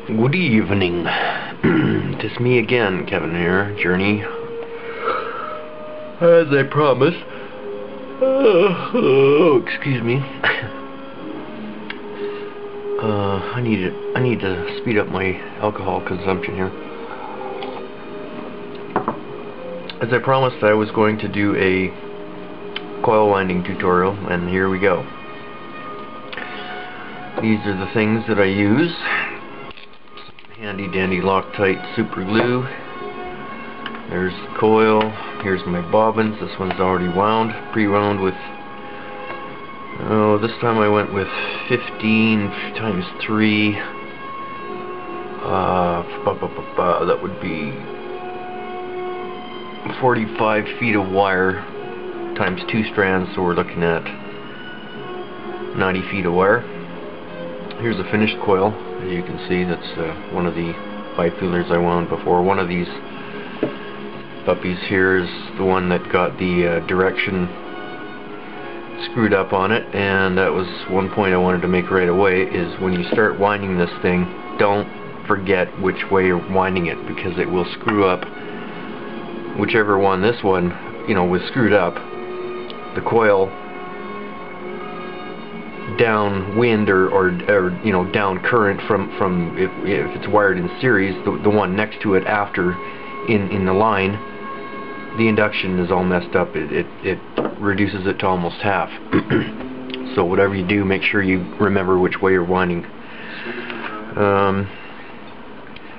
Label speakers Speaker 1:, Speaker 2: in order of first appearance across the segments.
Speaker 1: Good evening. It's me again, Kevin here, Journey. As I promised. Excuse me. I need to speed up my alcohol consumption here. As I promised, I was going to do a coil winding tutorial, and here we go. These are the things that I use. Handy dandy Loctite super glue. There's the coil. Here's my bobbins. This one's already wound, pre-wound with, this time I went with 15 times 3. That would be 45 feet of wire times 2 strands, so we're looking at 90 feet of wire. Here's a finished coil. As you can see, that's one of the byte feelers I wound before. One of these puppies here is the one that got the direction screwed up on it, and that was one point I wanted to make right away, is when you start winding this thing, don't forget which way you're winding it, because it will screw up whichever one. This one, was screwed up. The coil downwind or down current from if it's wired in series, the one next to it after in the line, the induction is all messed up. It reduces it to almost half. So whatever you do, make sure you remember which way you're winding.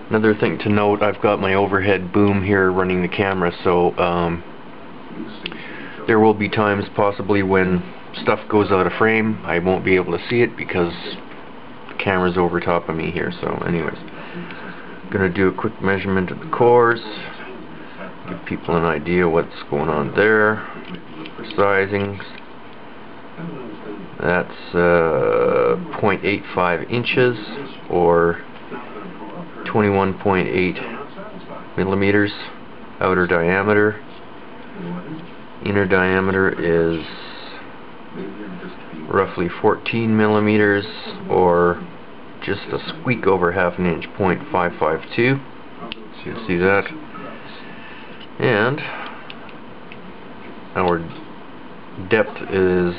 Speaker 1: Another thing to note, I've got my overhead boom here running the camera, so there will be times possibly when stuff goes out of frame. I won't be able to see it because the camera's over top of me here. So anyways, I'm gonna do a quick measurement of the cores, give people an idea what's going on there. Sizings, that's 0.85 inches or 21.8 millimeters outer diameter. Inner diameter is roughly 14 millimeters, or just a squeak over half an inch, 0.552. So you see that. And our depth is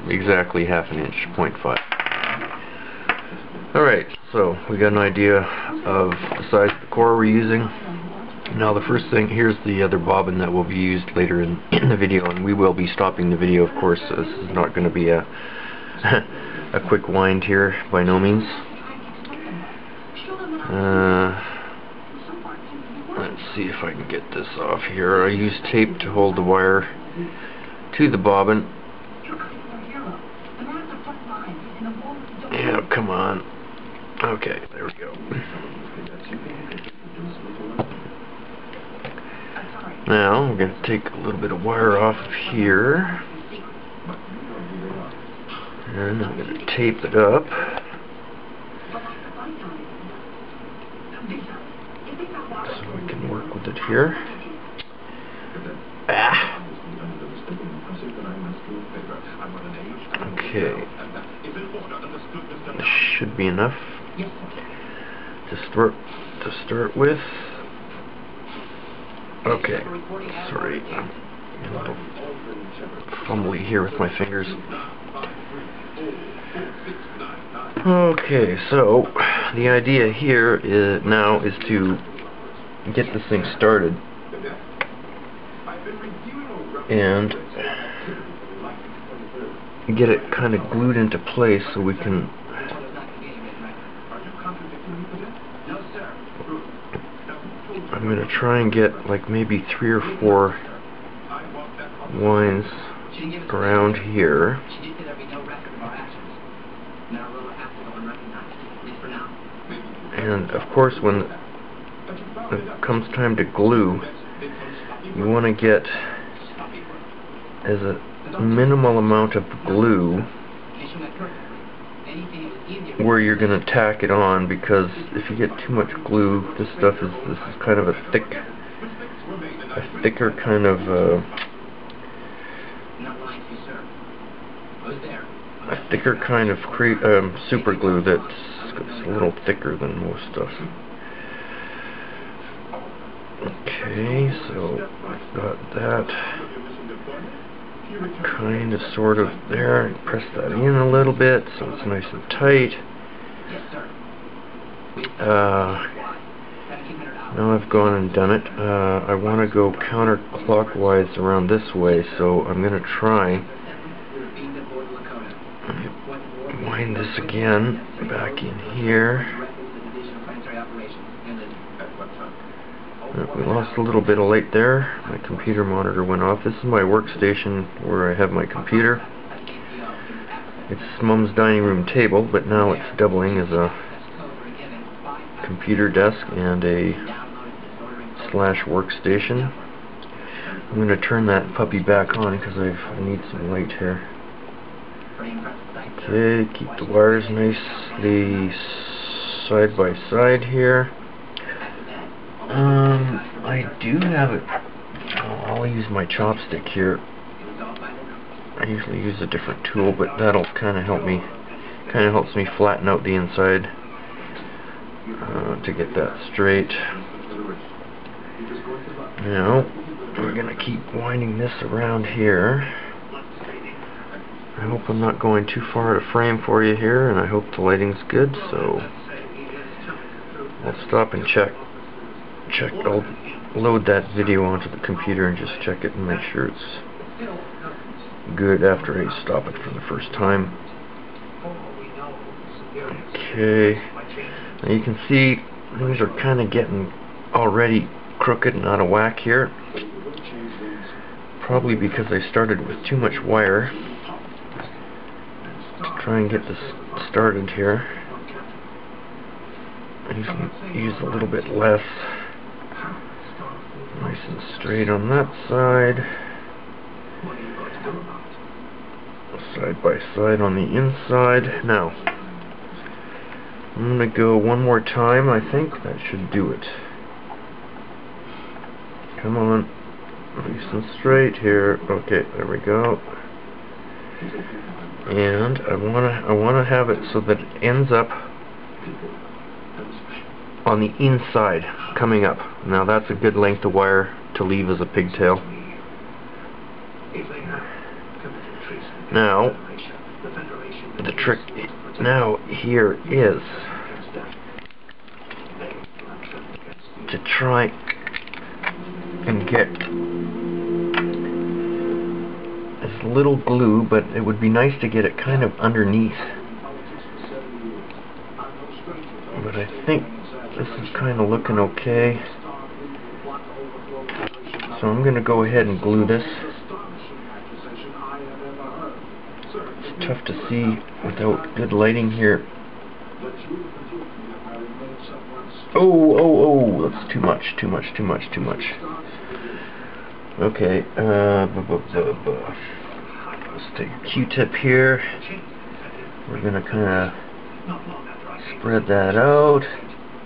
Speaker 1: exactly half an inch, 0.5. Alright, so we got an idea of the size of the core we're using. Now the first thing, here's the other bobbin that will be used later in the video, and we will be stopping the video, of course. So this is not going to be a a quick wind here, by no means. Let's see if I can get this off here. I use tape to hold the wire to the bobbin. Yeah, come on. Okay, there we go. Now, we're going to take a little bit of wire off of here, and I'm going to tape it up. So we can work with it here. Okay. This should be enough to start with. Okay, sorry, I'm a little fumbly here with my fingers. Okay, so the idea here now is to get this thing started and get it kind of glued into place so we can I'm going to try and get like maybe 3 or 4 winds around here. And of course, when it comes time to glue, you want to get as a minimal amount of glue where you're going to tack it on, because if you get too much glue, this is kind of a thicker kind of a thicker kind of super glue that's a little thicker than most stuff. Okay, so I've got that kind of sort of there. Press that in a little bit so it's nice and tight. Now I've gone and done it. I want to go counterclockwise around this way, so I'm going to try wind this again back in here. We lost a little bit of light there. My computer monitor went off. This is my workstation where I have my computer. It's Mum's dining room table, but now it's doubling as a computer desk and a / workstation. I'm going to turn that puppy back on because I need some light here. Okay, keep the wires nicely side by side here. I do have it. I'll use my chopstick here. I usually use a different tool, but that'll kind of help me. Kind of helps me flatten out the inside to get that straight. Now we're gonna keep winding this around here. I hope I'm not going too far out of frame for you here, and I hope the lighting's good. So I'll stop and check. I'll load that video onto the computer and just check it and make sure it's good after I stop it for the first time. Okay, now you can see things are kind of getting already crooked and out of whack here. Probably because I started with too much wire to try and get this started here. I usually use a little bit less. Nice and straight on that side. Side by side on the inside. Now, I'm going to go one more time. I think that should do it. Come on. Nice and straight here. Okay, there we go. And I wanna have it so that it ends up on the inside, coming up. Now that's a good length of wire to leave as a pigtail. Now, the trick now here is to try and get this little glue, but it would be nice to get it kind of underneath. But I think this is kind of looking okay. So I'm going to go ahead and glue this. It's tough to see without good lighting here. Oh, that's too much. Okay, let's take a Q-tip here. We're going to kind of spread that out.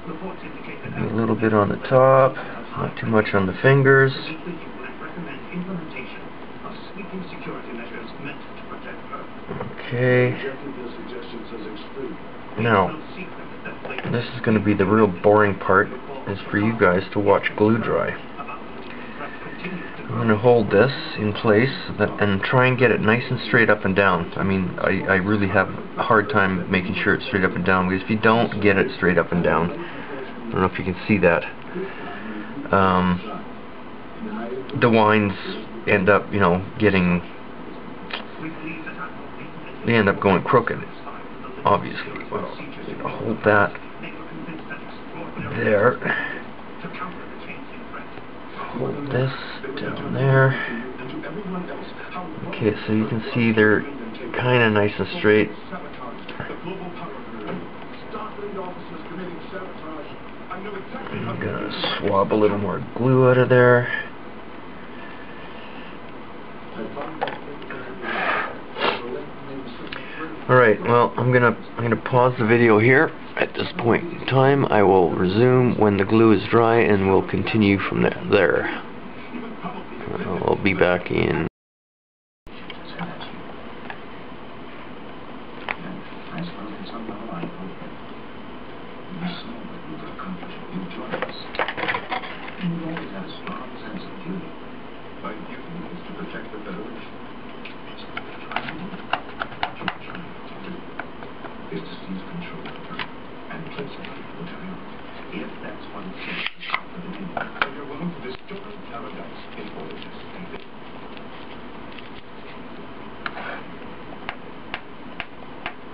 Speaker 1: Maybe a little bit on the top, not too much on the fingers. Okay. Now, this is going to be the real boring part, is for you guys to watch glue dry. I'm going to hold this in place and try and get it nice and straight up and down. I mean, I really have a hard time making sure it's straight up and down, because if you don't get it straight up and down, I don't know if you can see that, the winds end up, you know, they end up going crooked, obviously. Well, I'll hold that there. Hold this down there. Okay, so you can see they're kind of nice and straight. I'm gonna swab a little more glue out of there. Alright, well, I'm gonna pause the video here at this point in time. I will resume when the glue is dry, and we'll continue from there. I'll be back in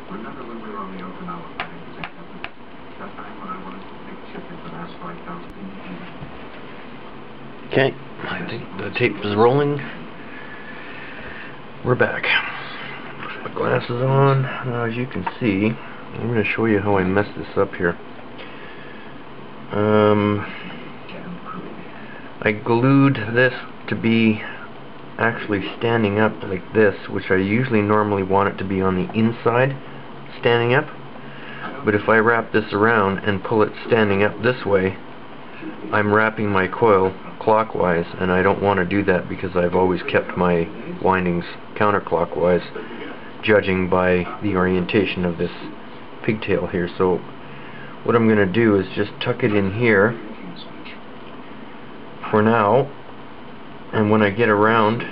Speaker 2: Remember when we were on the Okinawa planning example? That time when I wanted to take a chip into last 5,000
Speaker 1: Okay, I think the tape is rolling. We're back. Put my glasses on. Now, as you can see, I'm going to show you how I messed this up here. I glued this to be actually standing up like this, which I usually normally want it to be on the inside, standing up. But if I wrap this around and pull it standing up this way, I'm wrapping my coil clockwise, and I don't want to do that because I've always kept my windings counterclockwise, judging by the orientation of this pigtail here. So what I'm going to do is just tuck it in here for now, and when I get around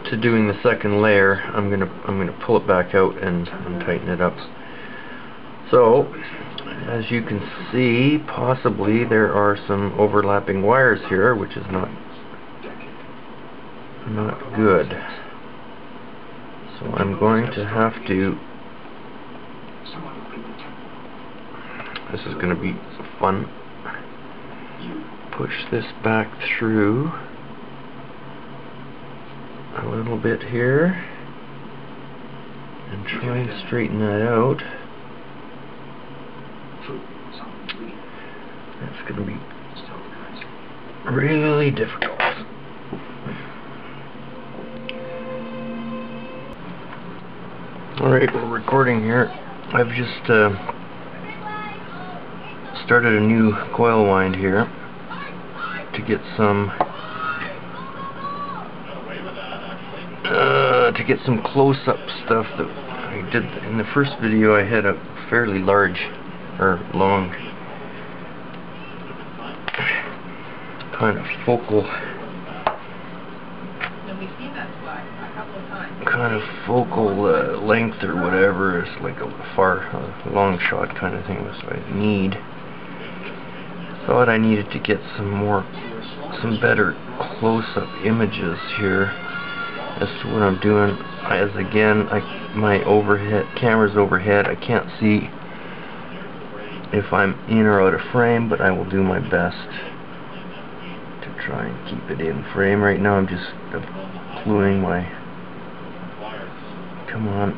Speaker 1: to doing the second layer, I'm gonna pull it back out and tighten it up. So as you can see, possibly there are some overlapping wires here, which is not good. So I'm going to have to, this is going to be fun, push this back through a little bit here and try and straighten that out. That's going to be really difficult. Alright, we're recording here. I've just started a new coil wind here to get some close-up stuff that I did in the first video. I had a fairly large or long kind of focal length or whatever. It's like a long shot kind of thing. So I thought I needed to get some better close-up images here as to what I'm doing. As again, my camera's overhead. I can't see if I'm in or out of frame, but I will do my best to try and keep it in frame. Right now I'm just gluing my, come on.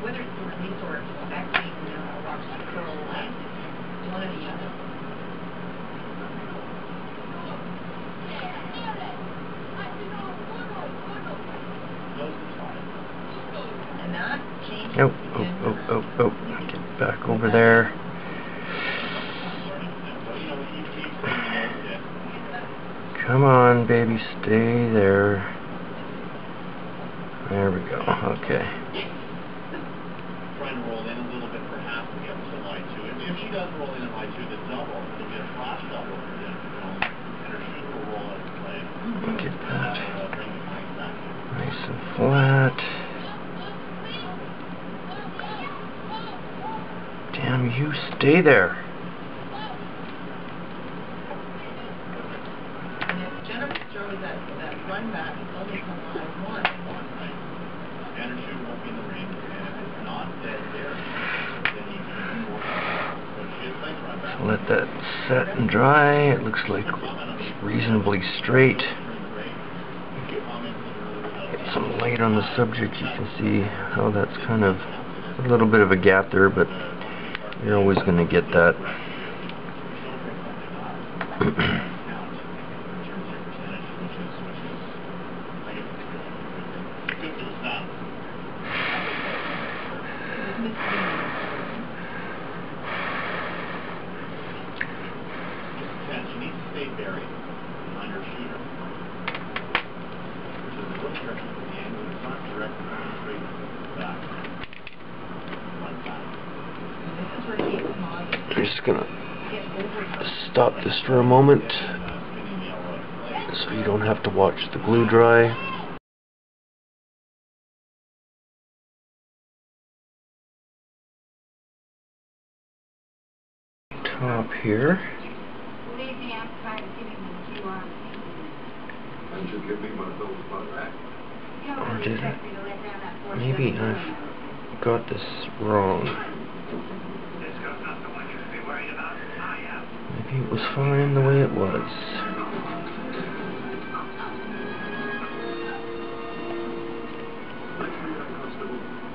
Speaker 3: Whether it's the release or expecting rocks to curl away, one or the other. And that changes.
Speaker 1: Oh, get back over there. Come on, baby, stay there. There we go. Okay.
Speaker 4: Trying to roll in a little bit for half to get some light to it. If she does roll in a light to the double, it'll be a flash double, and her shoe will roll out of play.
Speaker 1: Get that nice and flat. Damn, you stay there.
Speaker 3: And if Jennifer throws that run back, it's only from line one.
Speaker 4: And her shoe won't be in the ring, and if it's not dead there, then you can work on it.
Speaker 1: So let that set and dry. It looks like it's reasonably straight. Get some light on the subject. You can see how that's kind of a little bit of a gap there, but you're always going to get that.
Speaker 4: She needs to stay
Speaker 1: I'm just gonna stop this for a moment so you don't have to watch the glue dry. Top here. Or did I? Maybe I've got this wrong. Maybe it was fine the way it was.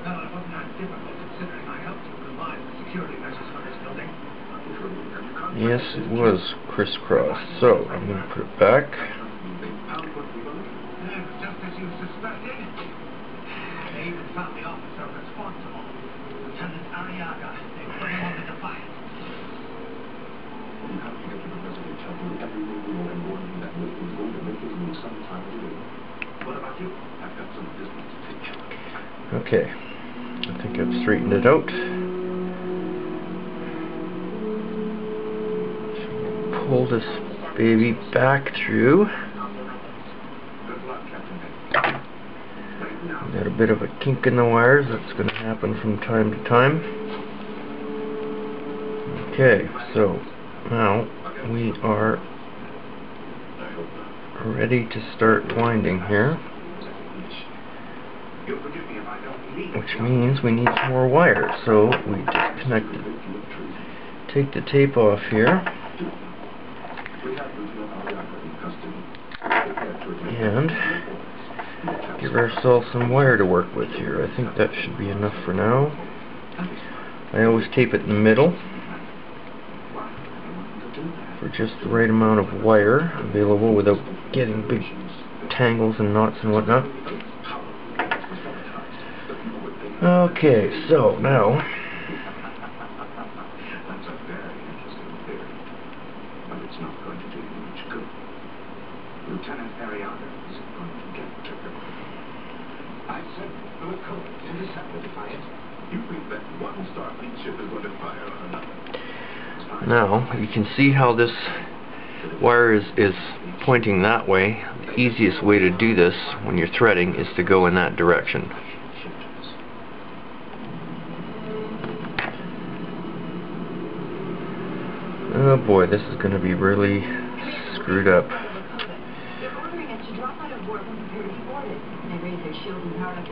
Speaker 2: No, it wasn't that difficult considering I helped you revise the security measures for this building.
Speaker 1: Yes, it was crisscrossed. So I'm going to put it back.
Speaker 2: Just as you suspected, they even found the officer responsible, Lieutenant Arriaga. They put him on the Defiant. What about you? I've got some business to take care of.
Speaker 1: Okay, I think I've straightened it out. Pull this baby back through. Got a bit of a kink in the wires. That's going to happen from time to time. Okay, so now we are ready to start winding here, which means we need some more wire. So we disconnect it. Take the tape off here and give ourselves some wire to work with here. I think that should be enough for now. I always tape it in the middle for just the right amount of wire available without getting big tangles and knots and whatnot. Okay, so now
Speaker 2: That's a very interesting theory, but it's not going to do you much good. Lieutenant Arriaga isn't going to get to her. I said the Coil intercept the Defiant. You think that one Starfleet ship is going to fire on another?
Speaker 1: Now, you can see how this wire is pointing that way. The easiest way to do this when you're threading is to go in that direction. Oh boy, this is going to be really screwed up.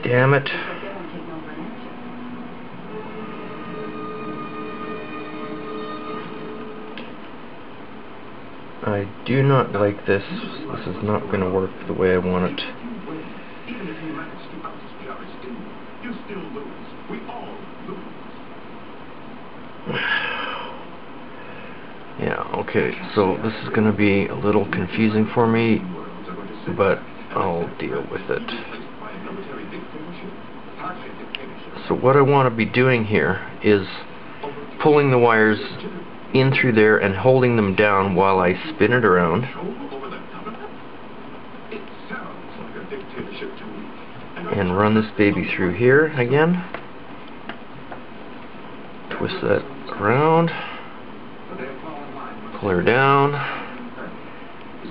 Speaker 1: Damn it. I do not like this. This is not going to work the way I want it.
Speaker 2: Even if you manage to outspeed us, you still lose. We all lose.
Speaker 1: Yeah, okay, so this is going to be a little confusing for me, but I'll deal with it. So what I want to be doing here is pulling the wires in through there and holding them down while I spin it around. And run this baby through here again. Twist that around. Pull her down.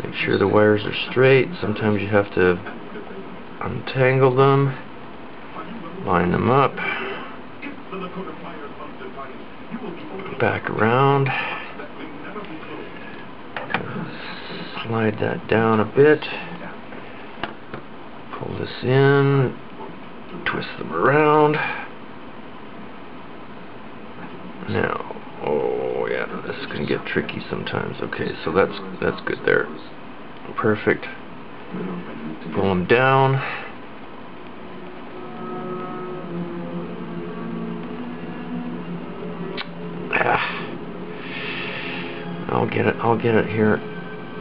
Speaker 1: Make sure the wires are straight. Sometimes you have to untangle them. Line them up. Back around. Slide that down a bit. Pull this in. Twist them around. Now, oh yeah, this is going to get tricky sometimes. Okay, so that's good there. Perfect. Pull them down. I'll get it here.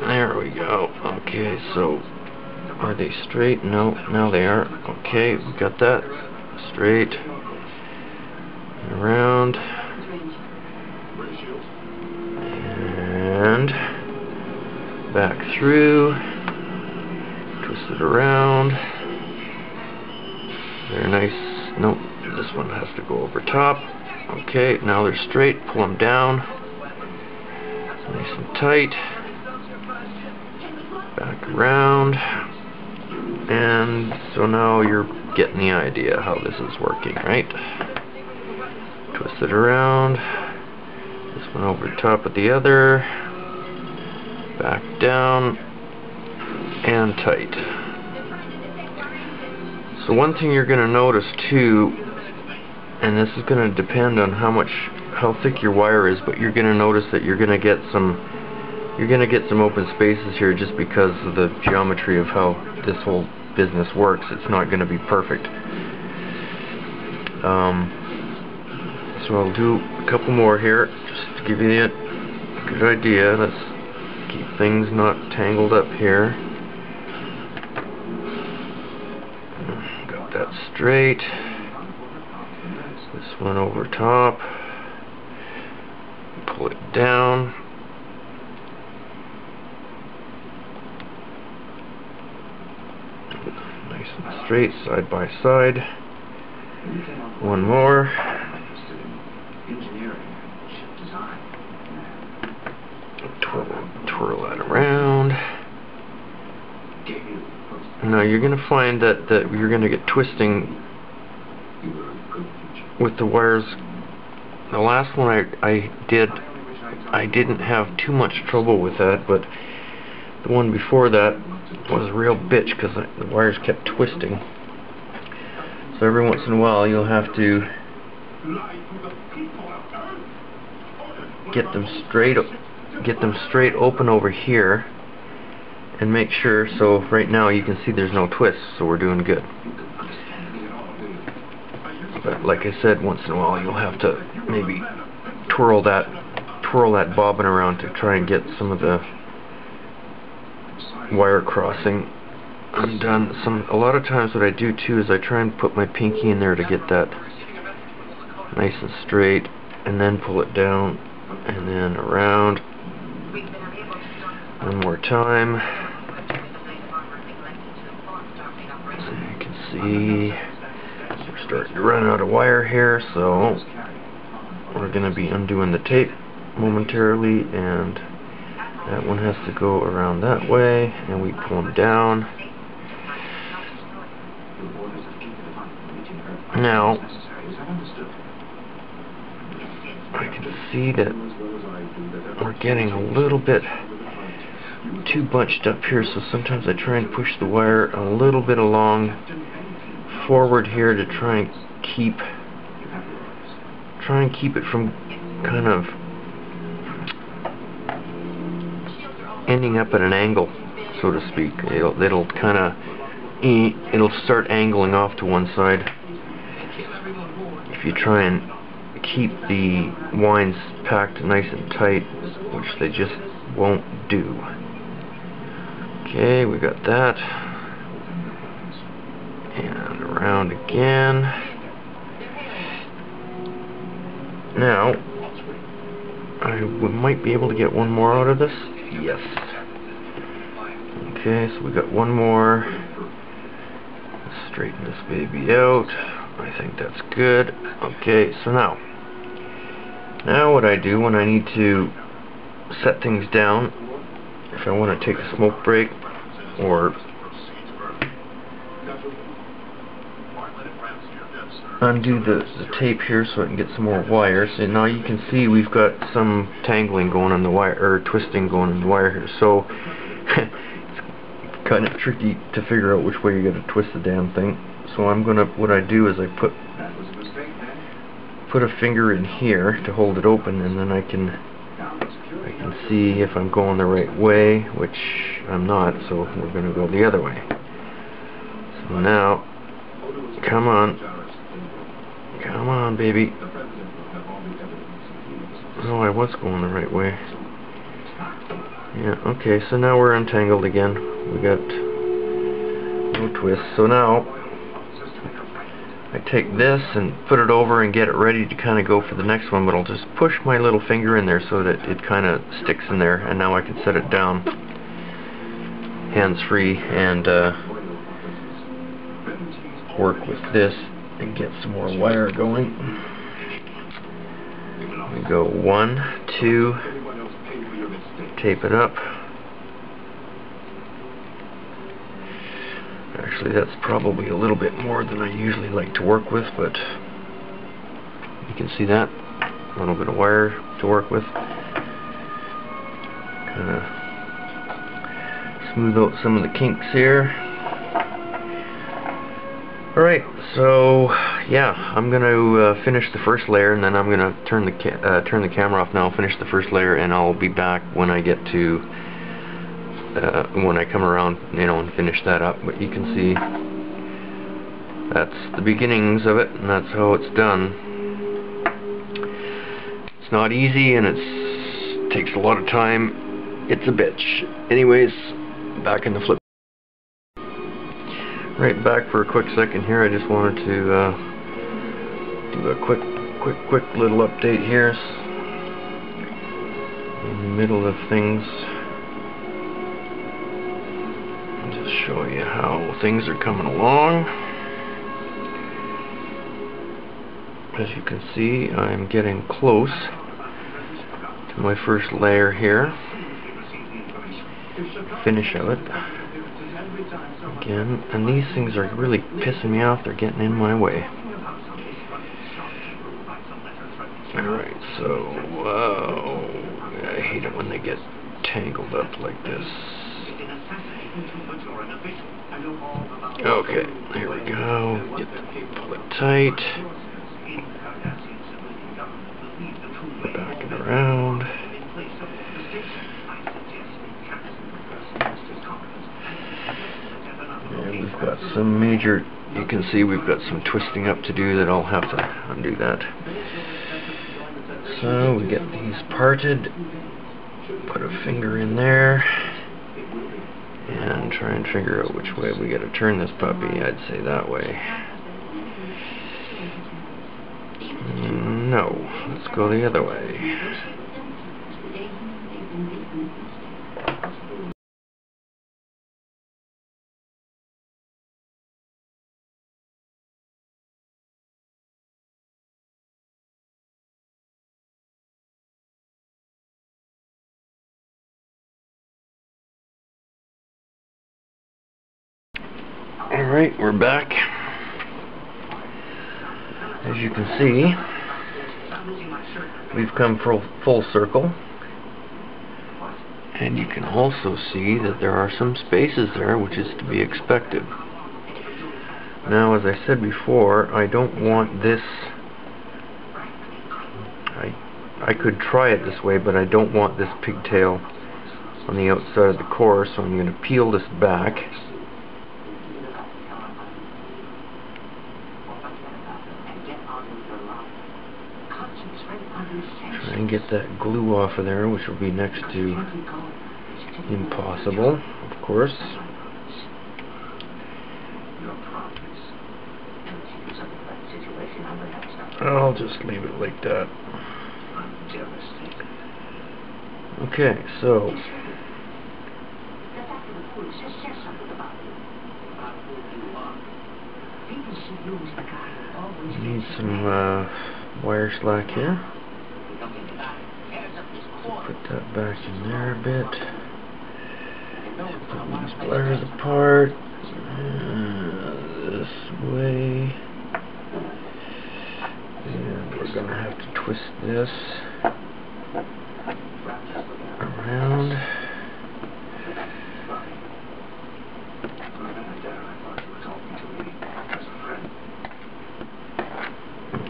Speaker 1: There we go. Okay, so are they straight? No, now they are. Okay, we got that. Straight. And around. And back through. Twist it around. Very nice. Nope, this one has to go over top. Okay, now they're straight. Pull them down. Nice and tight. Back around. And so now you're getting the idea how this is working, right? Twist it around. This one over top of the other. Back down. And tight. So one thing you're going to notice too, and this is going to depend on how thick your wire is, but you're going to notice that you're going to get some open spaces here just because of the geometry of how this whole business works. It's not going to be perfect. So I'll do a couple more here just to give you a good idea. Let's keep things not tangled up here. Got that straight. This one over top. Pull it down. Nice and straight, side by side. One more. Twirl that around. Now you're going to find that you're going to get twisting with the wires. The last one I didn't have too much trouble with that, but the one before that was a real bitch because the wires kept twisting. So every once in a while you'll have to get them straight open over here and make sure. So right now you can see there's no twists, so we're doing good. But like I said, once in a while you'll have to maybe twirl that bobbin around to try and get some of the wire crossing undone. A lot of times what I do too is I try and put my pinky in there to get that nice and straight, and then pull it down and then around. One more time. So you can see we're starting to run out of wire here, so we're going to be undoing the tape momentarily, and that one has to go around that way, and we pull them down. Now I can see that we're getting a little bit too bunched up here, so sometimes I try and push the wire a little bit along forward here to try and keep it from kind of ending up at an angle, so to speak. It'll kind of start angling off to one side if you try and keep the winds packed nice and tight, which they just won't do. Okay, we got that. And around again. Now, I might be able to get one more out of this. Yes. Okay, so we got one more. Let's straighten this baby out. I think that's good. Okay, so now what I do when I need to set things down, if I want to take a smoke break or undo the tape here so I can get some more wires, and now you can see we've got some tangling going on the wire, or twisting going on the wire here, so it's kind of tricky to figure out which way you got to twist the damn thing. So what I do is I put a finger in here to hold it open, and then I can see if I'm going the right way, which I'm not, so we're going to go the other way. So now, come on baby. Oh, I was going the right way. Yeah, okay, so now we're untangled again. We got no twist. So now I take this and put it over and get it ready to kind of go for the next one, but I'll just push my little finger in there so that it kind of sticks in there, and now I can set it down hands-free and work with this and get some more wire going. We go 1, 2, tape it up. Actually, that's probably a little bit more than I usually like to work with, but you can see that. A little bit of wire to work with. Kind of smooth out some of the kinks here. Alright, so yeah, I'm going to finish the first layer, and then I'm going to turn the camera off now, finish the first layer, and I'll be back when I get to when I come around, and finish that up. But you can see that's the beginnings of it, and that's how it's done. It's not easy, and it takes a lot of time. It's a bitch. Anyways, back in the flip. Right, back for a quick second here. I just wanted to do a quick little update here. In the middle of things. Just show you how things are coming along. As you can see, I'm getting close to my first layer here. Finish of it. Again, and these things are really pissing me off. They're getting in my way. Alright, so, I hate it when they get tangled up like this. Okay, here we go. Get it tight. Back it around. And we've got some major, you can see we've got some twisting up to do that I'll have to undo that. So we get these parted, put a finger in there, and try and figure out which way we got to turn this puppy. I'd say that way. No, let's go the other way. Alright, we're back. As you can see, we've come full circle. And you can also see that there are some spaces there, which is to be expected. Now, as I said before, I don't want this... I could try it this way, but I don't want this pigtail on the outside of the core, so I'm going to peel this back. Try and get that glue off of there, which will be next to impossible, of course. I'll just leave it like that. Okay, so need some wire slack here. Put that back in there a bit. Put these pliers apart. This way. And we're going to have to twist this around.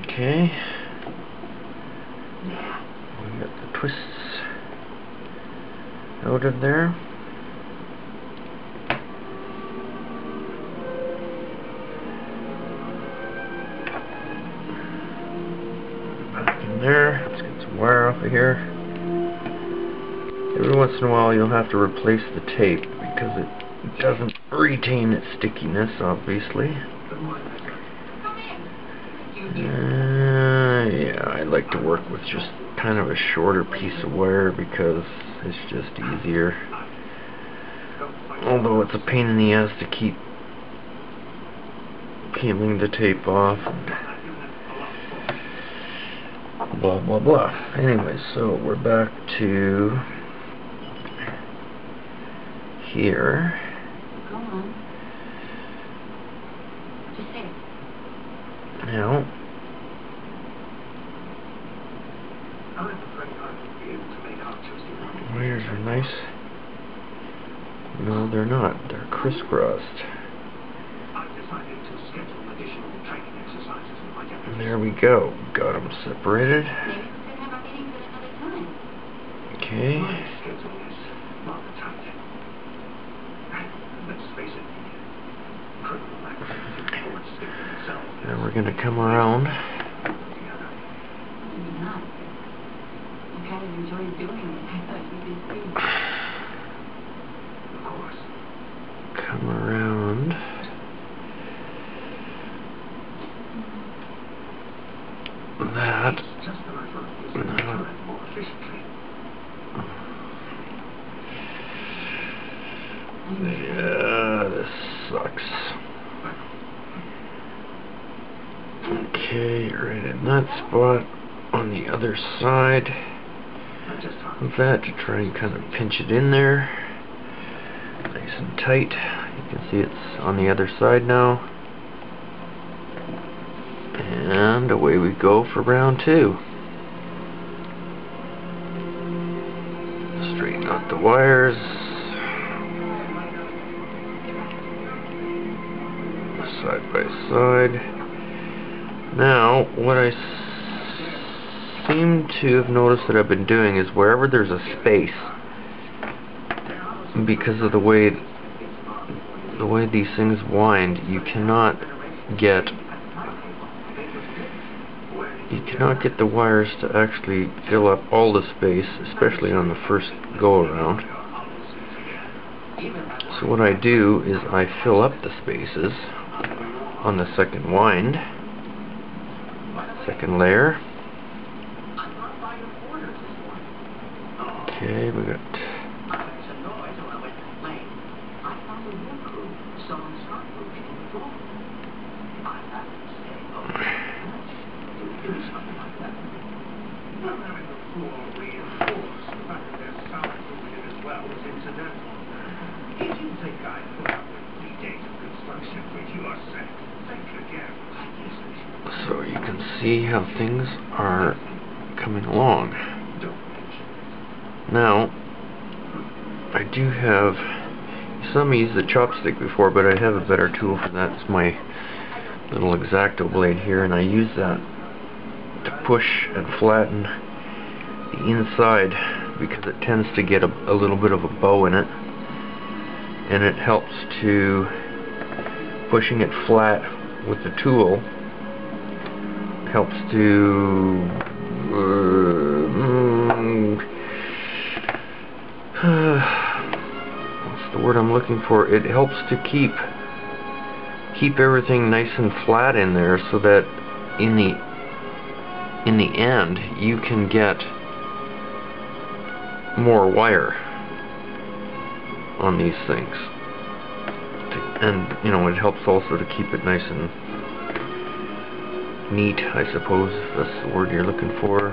Speaker 1: Okay. We got the twists out of there. Back in there. Let's get some wire off of here. Every once in a while you'll have to replace the tape because it doesn't retain its stickiness, obviously. Yeah, I like to work with just kind of a shorter piece of wire because it's just easier. Although it's a pain in the ass to keep peeling the tape off. blah blah blah. Anyway, so we're back to here.
Speaker 3: Go on. Just say it.
Speaker 1: Now,
Speaker 2: I'm afraid I won't be able to make our Tuesday morning.
Speaker 1: wires are nice. No, they're not. They're crisscrossed.
Speaker 2: I've decided to schedule additional training exercises with my deputies.
Speaker 1: And there we go. Got them separated.
Speaker 3: Maybe we could have our meetings at another time.
Speaker 1: Okay.
Speaker 2: My schedule is rather tight. Let's face it, criminal activity forward stick itself.
Speaker 1: Now we're going to come around.
Speaker 3: Maybe not. You kind of enjoyed doing it. I thought you did too.
Speaker 2: Of course.
Speaker 1: Come around. That.
Speaker 2: It's just that I thought using the time more efficiently.
Speaker 1: Yeah, this sucks. Okay, right in that spot on the other side
Speaker 2: I'm just
Speaker 1: of that to try and kind of pinch it in there. Nice and tight. You can see it's on the other side now. And away we go for round 2. Straighten out the wires. Side by side. Now, what I seem to have noticed that I've been doing is wherever there's a space, because of the way these things wind, you cannot get the wires to actually fill up all the space, especially on the first go around. So what I do is I fill up the spaces on the second wind, second layer. Okay, we got so you can see how things are coming along. Now, I do have, some used the chopstick before, but I have a better tool for that. It's my little X-Acto blade here, and I use that to push and flatten the inside because it tends to get a little bit of a bow in it, and it helps to, pushing it flat with the tool helps to what's the word I'm looking for? It helps to keep everything nice and flat in there, so that in the end you can get more wire on these things. And you know, it helps also to keep it nice and neat, I suppose, if that's the word you're looking for.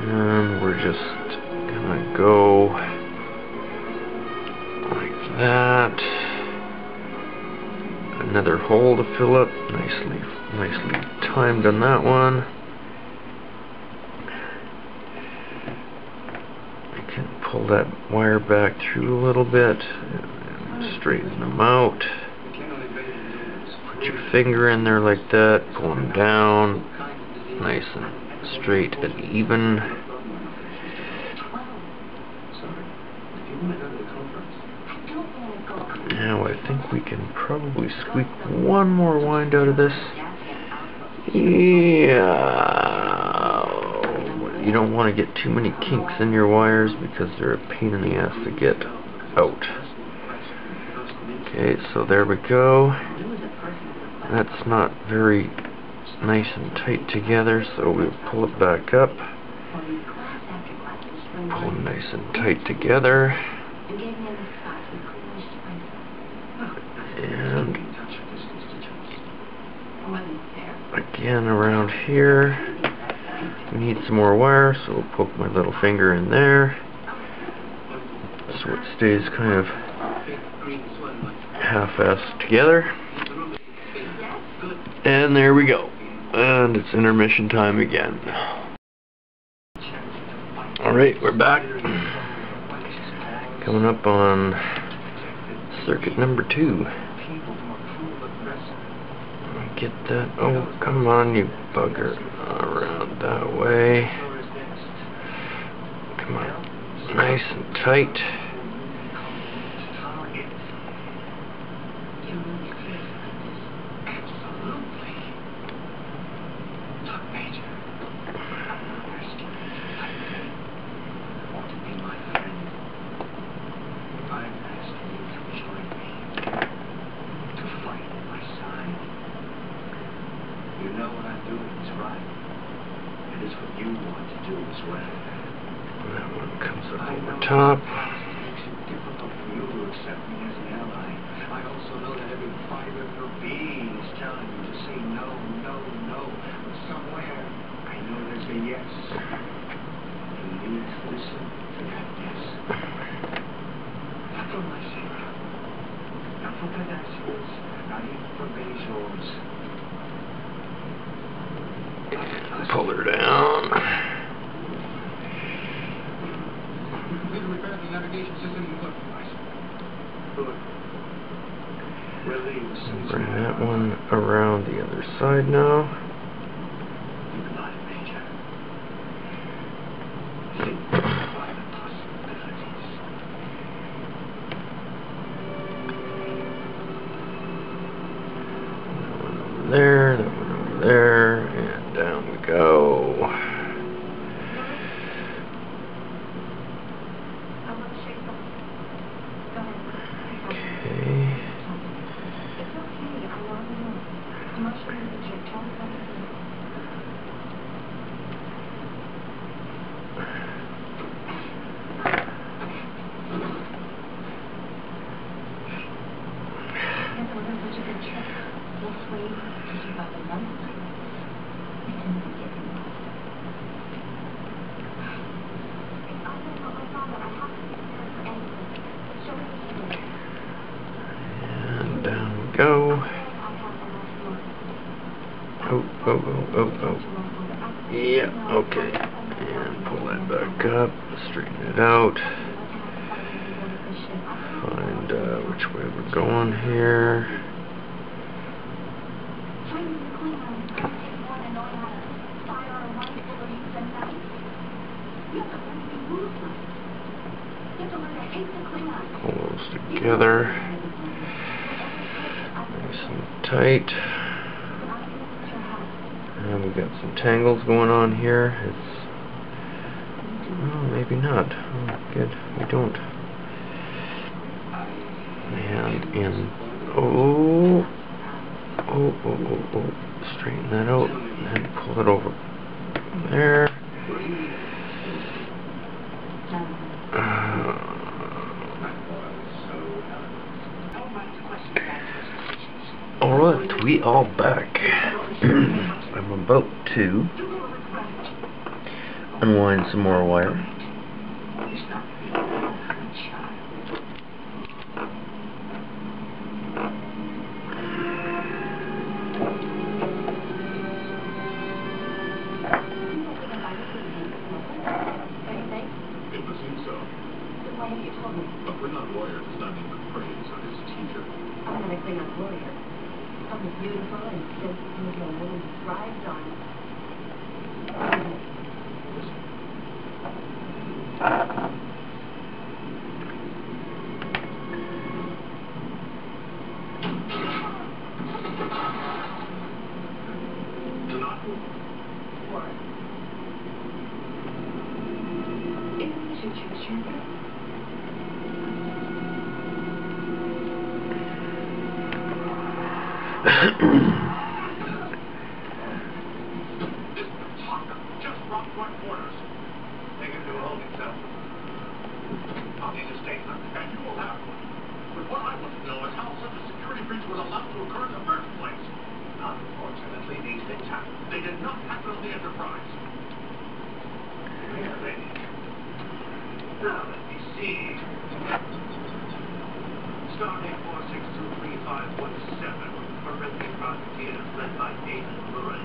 Speaker 1: And we're just gonna go like that. Another hole to fill up, nicely timed on that one. Pull that wire back through a little bit and straighten them out. Put your finger in there like that, pull them down, nice and straight and even. Now I think we can probably squeak one more wind out of this. Yeah. You don't want to get too many kinks in your wires because they're a pain in the ass to get out. Okay, so there we go. That's not very nice and tight together, so we'll pull it back up. Pull them nice and tight together. again around here. We need some more wire, so I'll poke my little finger in there so it stays kind of half-assed together. And there we go. And it's intermission time again. Alright, we're back. Coming up on circuit number 2. Get that. Oh, come on, you bugger. Around that way. Come on. Nice and tight.
Speaker 2: You know what I'm doing is right. It is what you want to do as well.
Speaker 1: That one comes up over top.
Speaker 2: It makes it difficult for you to accept me as an ally. I also know that every fiber of your being is telling you to say no, no, no. But somewhere, I know there's a yes. You need to listen to that yes. Not for my sake. Not for Kardashians. Not even for Bezos.
Speaker 1: Pull her down. Bring that one around the other side now. That one over there, and down we go. Okay. And down we go. Oh. Yeah, okay. And pull that back up, straighten it out. Find which way we're going here. Pull those together. Nice and tight. And we've got some tangles going on here. It's oh, maybe not. Oh, good. We don't. And in. Oh. Straighten that out and pull it over there. Alright, we are back. I'm about to unwind some more wire.
Speaker 4: It would seem so. But we're not lawyers. It's not even praise. I'm just a teacher.
Speaker 5: I'm not a Klingon warrior. I'm as beautiful and sensitive as a woman who thrives on.
Speaker 4: Just rock front quarters. Take him to a holding cell. I'll need a statement, and you will have one. But what I want to know is how such a security breach was allowed to occur in the first place.
Speaker 2: Unfortunately, these things happen. They did not happen on the Enterprise. Really? Now, let me see. Stardate 4623517, forensic profiteers led by David Lurin,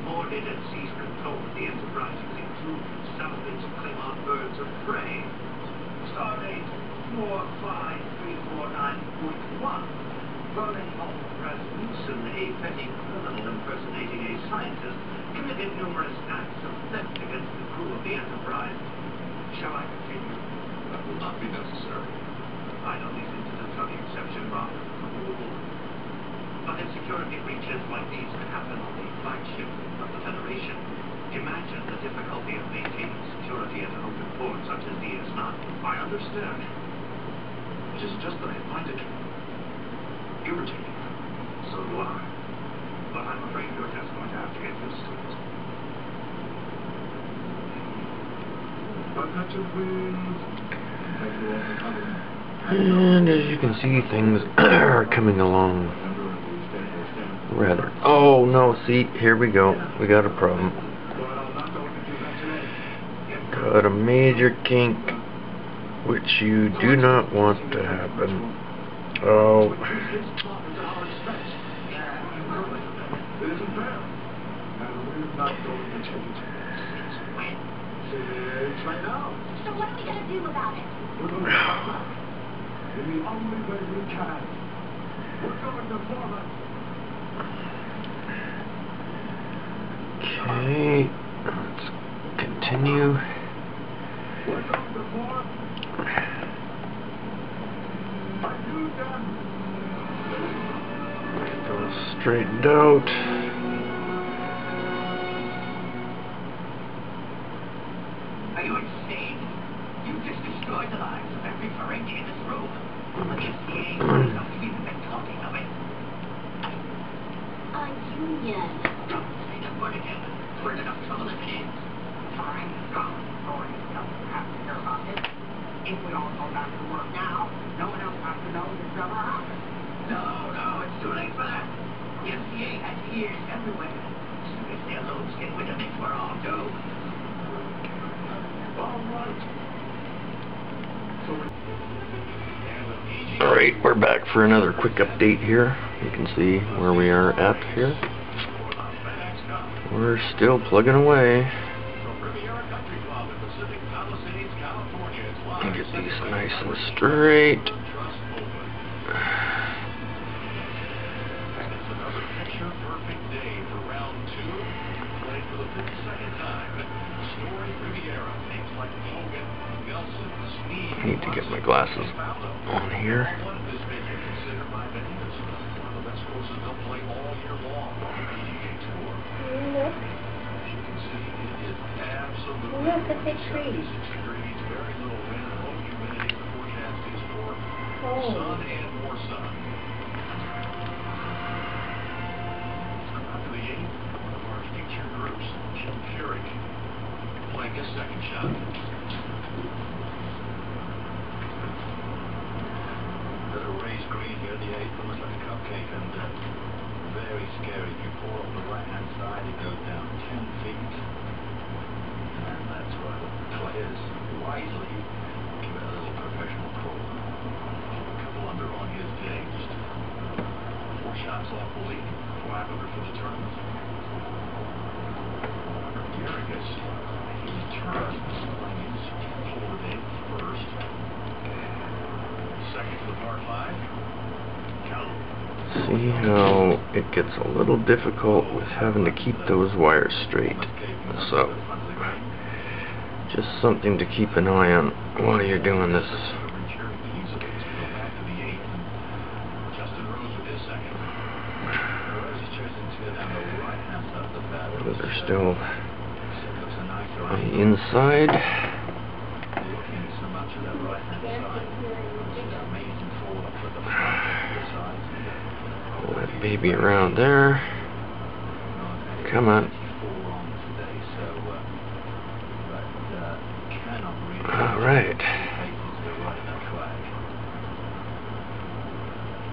Speaker 2: boarded and seized control of the Enterprise using two salvage Klingon birds of prey. Stardate 45349.1. Berlin Hall Rasmussen, a petty criminal impersonating a scientist, committed numerous acts of theft against the crew of the Enterprise. Shall I continue? That will not be necessary. I know these incidents are the exception rather than the rule. But if security breaches like these can happen on the flagship of the Federation, imagine the difficulty of maintaining security at an open port such as the DS9. I understand. It is just that I find it irritating. So do I. But I'm afraid you're just going to have to get used to it.
Speaker 1: And as you can see, things are coming along rather. Oh no, see, here we go. We got a problem. Got a major kink, which you do not want to happen. Oh.
Speaker 2: It isn't fair. And we're not going to change it. It's right now.
Speaker 5: So what are we going to do about it?
Speaker 2: We're going to stop it. In the only way we can. We're going to form it.
Speaker 1: Okay, let's continue.
Speaker 2: We're going to form. Are you done?
Speaker 1: Get those straightened out.
Speaker 3: Are you insane? You've just destroyed the lives of every Ferengi in this room. The SCA has not even been talking of it.
Speaker 5: A union.
Speaker 3: Don't say that word again. We're in enough trouble as it is.
Speaker 5: Fine, Colin. Or you don't have to hear about this. If we all go back to work now, no one else has to know this ever happened.
Speaker 3: No, it's too late for that. The SCA has ears everywhere. As soon as their loads get wind of it, we're all doomed.
Speaker 1: Alright, we're back for another quick update here. You can see where we are at here. We're still plugging away. Get these nice and straight. I need to get my glasses on here.
Speaker 5: Look at the trees.
Speaker 4: Sun and more sun. After the 8th, one of our featured groups, Jim Furyk, playing his second shot. Bit of raised green here, the 8th, almost like a cupcake, and very scary. If you pour on the right-hand side, it goes down 10 feet. And that's why the players wisely give it a little professional pull. Under on his day, just 4 shots off the lead, 5 under for the tournament. Garrigus, he turned, playing his pull of the day first. Second for the par 5. Count.
Speaker 1: See how it gets a little difficult with having to keep those wires straight. So, just something to keep an eye on while you're doing this. They're still on the inside. Pull that baby around there. Come on. Alright.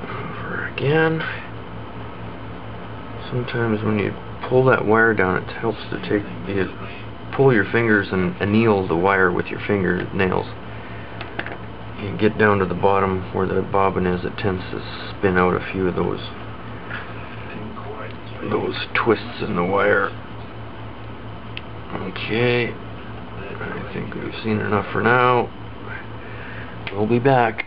Speaker 1: Over again. sometimes when you pull that wire down, it helps to you pull your fingers and anneal the wire with your fingernails. You get down to the bottom where the bobbin is, it tends to spin out a few of those twists in the wire. Okay, I think we've seen enough for now. We'll be back.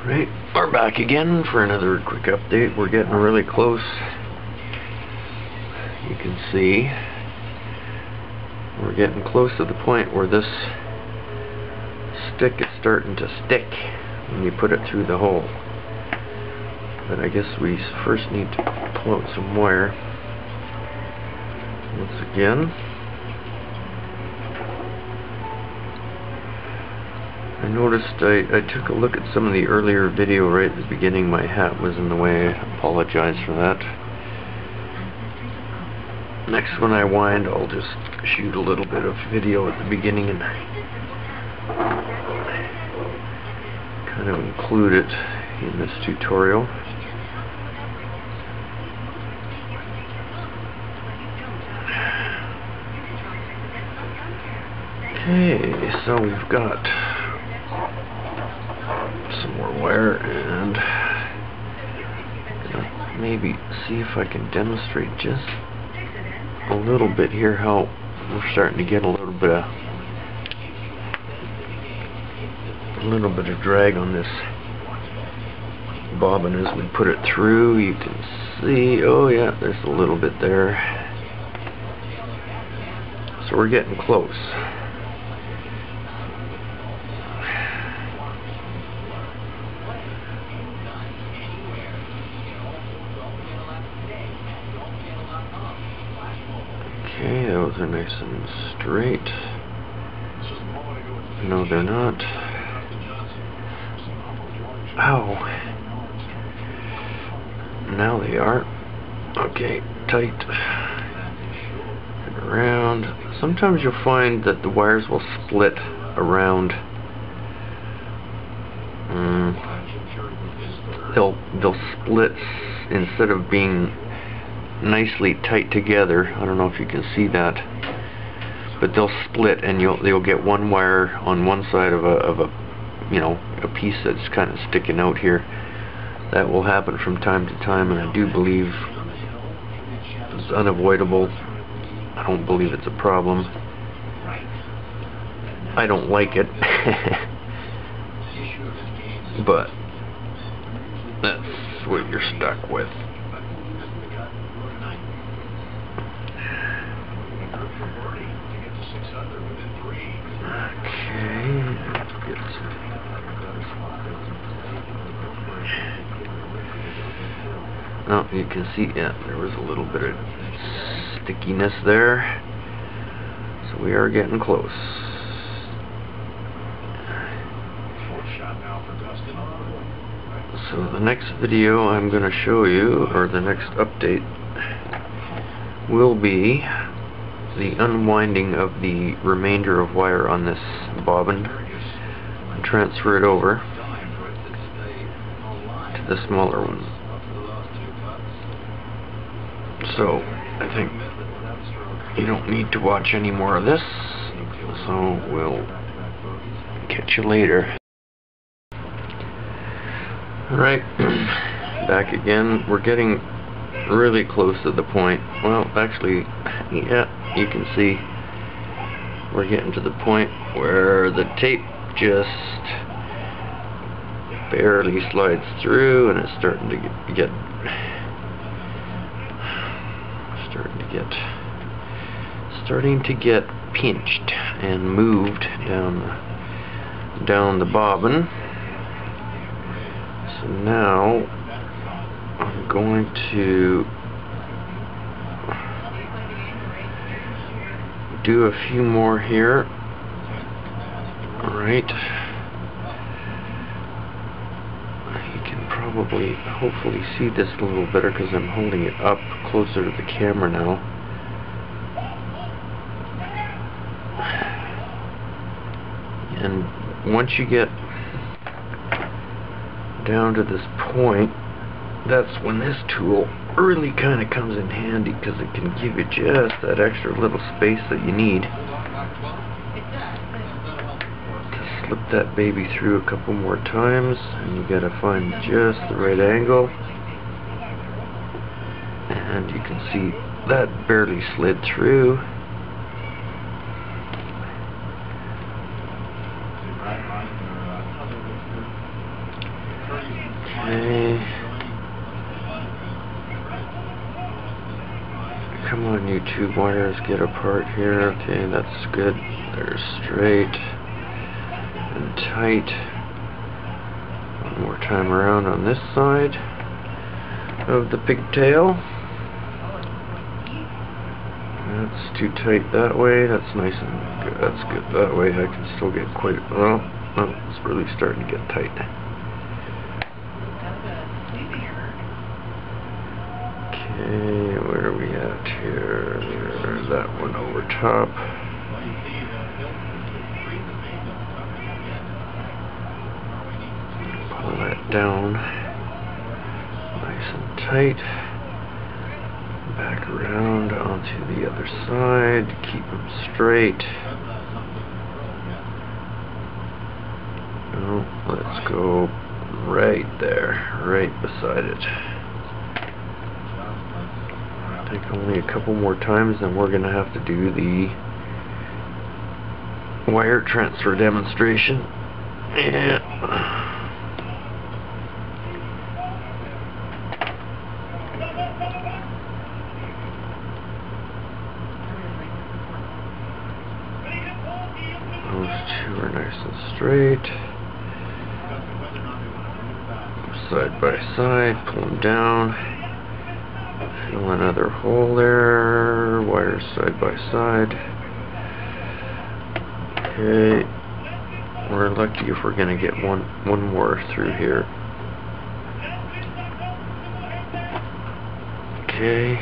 Speaker 1: Right, we're back again for another quick update. We're getting really close. You can see we're getting close to the point where this stick is starting to stick when you put it through the hole. But I guess we first need to pull out some wire. Once again, I noticed I took a look at some of the earlier video right at the beginning. My hat was in the way. I apologize for that. Next when I wind, I'll just shoot a little bit of video at the beginning and kind of include it in this tutorial. Okay, so we've got some more wire, and maybe see if I can demonstrate just a little bit here how we're starting to get a little bit of drag on this bobbin as we put it through. You can see, oh yeah, there's a little bit there. So we're getting close. Okay, those are nice and straight. No, they're not. Ow. Now they are. Okay, tight. And around. Sometimes you'll find that the wires will split around. They'll split instead of being nicely tight together. I don't know if you can see that, but they'll split, and you'll get one wire on one side of a piece that's kind of sticking out here. That will happen from time to time, and I do believe it's unavoidable. I don't believe it's a problem. I don't like it, but that's what you're stuck with. Okay, let's get some. Oh, you can see, yeah, there was a little bit of stickiness there. So we are getting close. So the next video I'm going to show you, or the next update, will be the unwinding of the remainder of wire on this bobbin and transfer it over to the smaller one. So I think you don't need to watch any more of this, so we'll catch you later. Alright, back again. We're getting really close to the point. Well, actually, yeah, you can see we're getting to the point where the tape just barely slides through, and it's starting to get pinched and moved down the bobbin. So now I'm going to do a few more here. Alright. You can probably, hopefully see this a little better because I'm holding it up closer to the camera now. And once you get down to this point, that's when this tool really kind of comes in handy, because it can give you just that extra little space that you need to slip that baby through a couple more times, and you gotta find just the right angle. And you can see that barely slid through. Okay. Come on, you tube wires, get apart here. Okay, that's good. They're straight and tight. One more time around on this side of the pigtail. That's too tight that way. That's nice and good. That's good that way. I can still get quite well. Oh, it's really starting to get tight. Okay, where are we at here? That one over top. Pull that down. Nice and tight. Back around onto the other side. Keep them straight. Oh, let's go right there, right beside it. I think only a couple more times, then we're going to have to do the wire transfer demonstration. Yeah. Those two are nice and straight. Side by side, pull them down. Fill another hole there. Wires side by side. Okay. We're lucky if we're gonna get one more through here. Okay.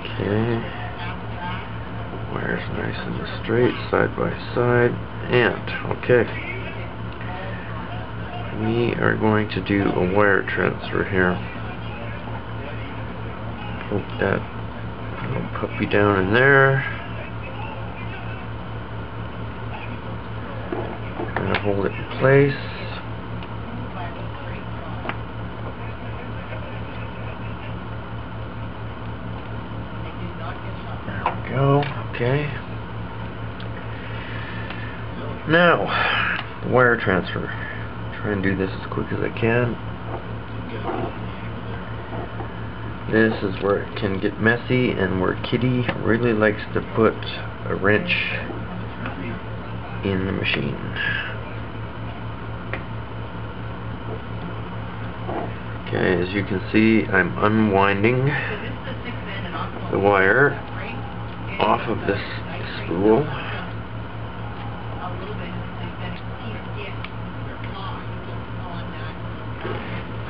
Speaker 1: Okay. Wires nice and straight, side by side, and okay. We are going to do a wire transfer here. Hope that little puppy down in there. I'm gonna hold it in place. Go. Okay. Now, the wire transfer. Try and do this as quick as I can. This is where it can get messy and where Kitty really likes to put a wrench in the machine. Okay, as you can see, I'm unwinding the wire off of this spool.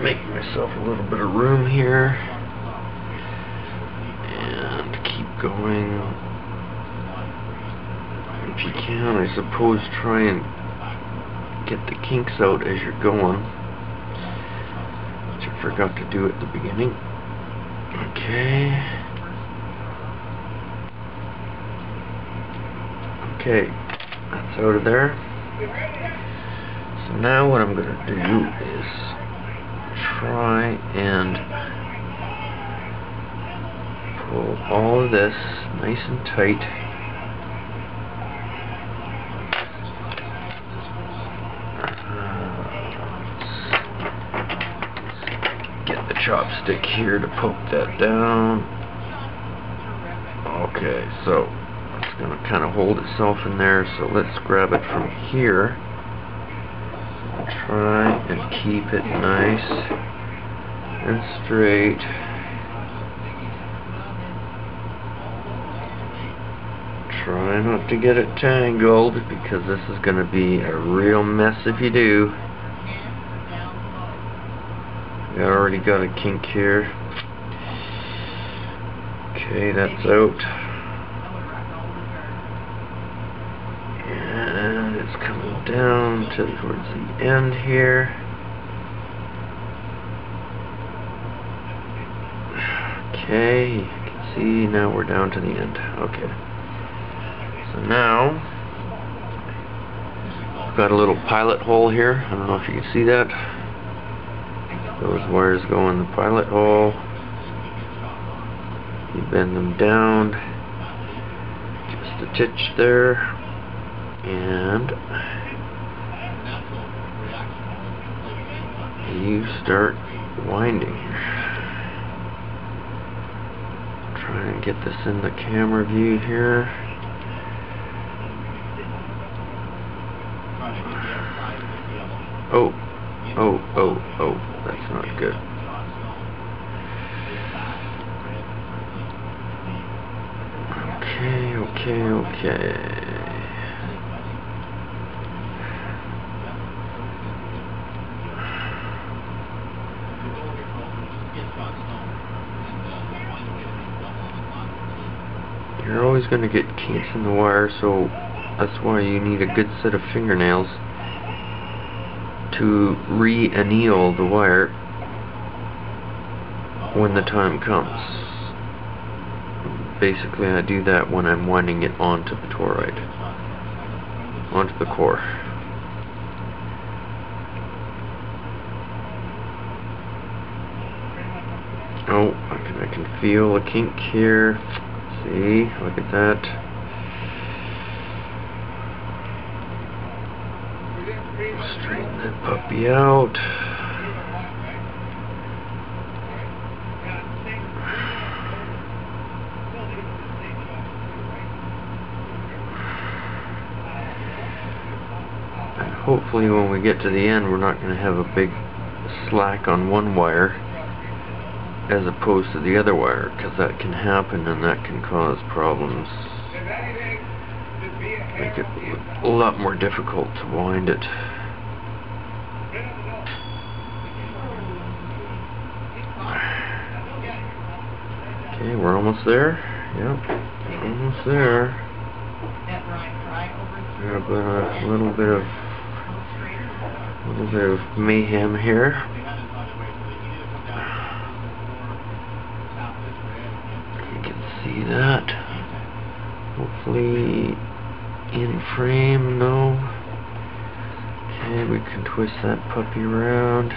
Speaker 1: Make myself a little bit of room here and keep going. If you can, I suppose try and get the kinks out as you're going, which I forgot to do at the beginning. Okay. Okay, that's out of there. So now what I'm going to do is try and pull all of this nice and tight. Let's get the chopstick here to poke that down. Okay, so it's going to kind of hold itself in there, so let's grab it from here. Try and keep it nice and straight. Try not to get it tangled, because this is going to be a real mess if you do. We already got a kink here. Okay, that's out. And it's coming down towards the end here. Okay, you can see now we're down to the end. Okay. So now, I've got a little pilot hole here. I don't know if you can see that. Those wires go in the pilot hole. You bend them down just a titch there, and you start winding. Try and get this in the camera view here. Oh, that's not good. Okay. You're always going to get kinks in the wire, so that's why you need a good set of fingernails to re-anneal the wire when the time comes. Basically, I do that when I'm winding it onto the toroid, onto the core. Oh, I can feel a kink here. See, look at that. Straighten that puppy out. And hopefully when we get to the end, we're not going to have a big slack on one wire as opposed to the other wire, because that can happen and that can cause problems. Make it a lot more difficult to wind it. Okay, we're almost there. Yep, almost there. Got a little bit of mayhem here. You can see that. Hopefully in frame. No. Okay, we can twist that puppy around.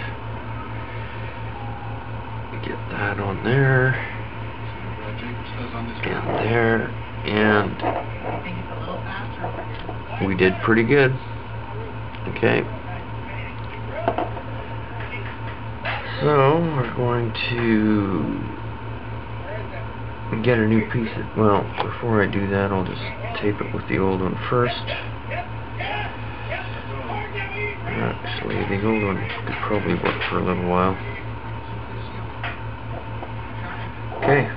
Speaker 1: Get that on there. And there. And we did pretty good. Okay. So we're going to get a new piece of, well, before I do that, I'll just tape it with the old one first. Actually, the old one could probably work for a little while. Okay,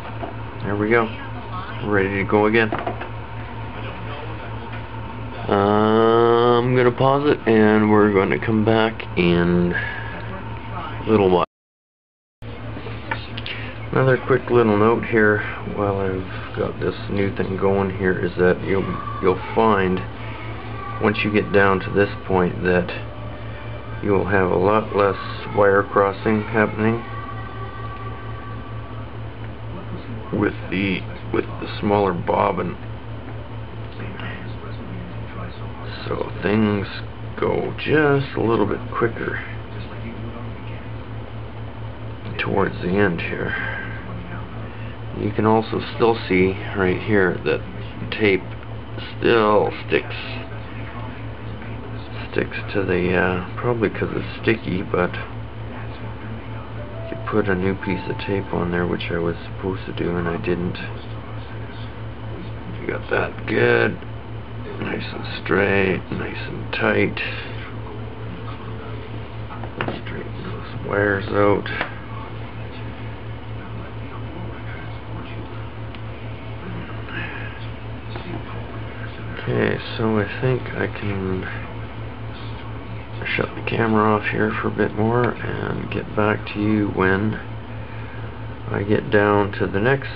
Speaker 1: there we go. We're ready to go again. I'm going to pause it and we're going to come back in a little while. Another quick little note here while I've got this new thing going here is that you'll find once you get down to this point that you'll have a lot less wire crossing happening with the smaller bobbin. So things go just a little bit quicker towards the end here. You can also still see right here that tape still sticks to the, probably because it's sticky, but you put a new piece of tape on there, which I was supposed to do and I didn't. You got that good, nice and straight, nice and tight. Straighten those wires out. Okay, so I think I can shut the camera off here for a bit more and get back to you when I get down to the next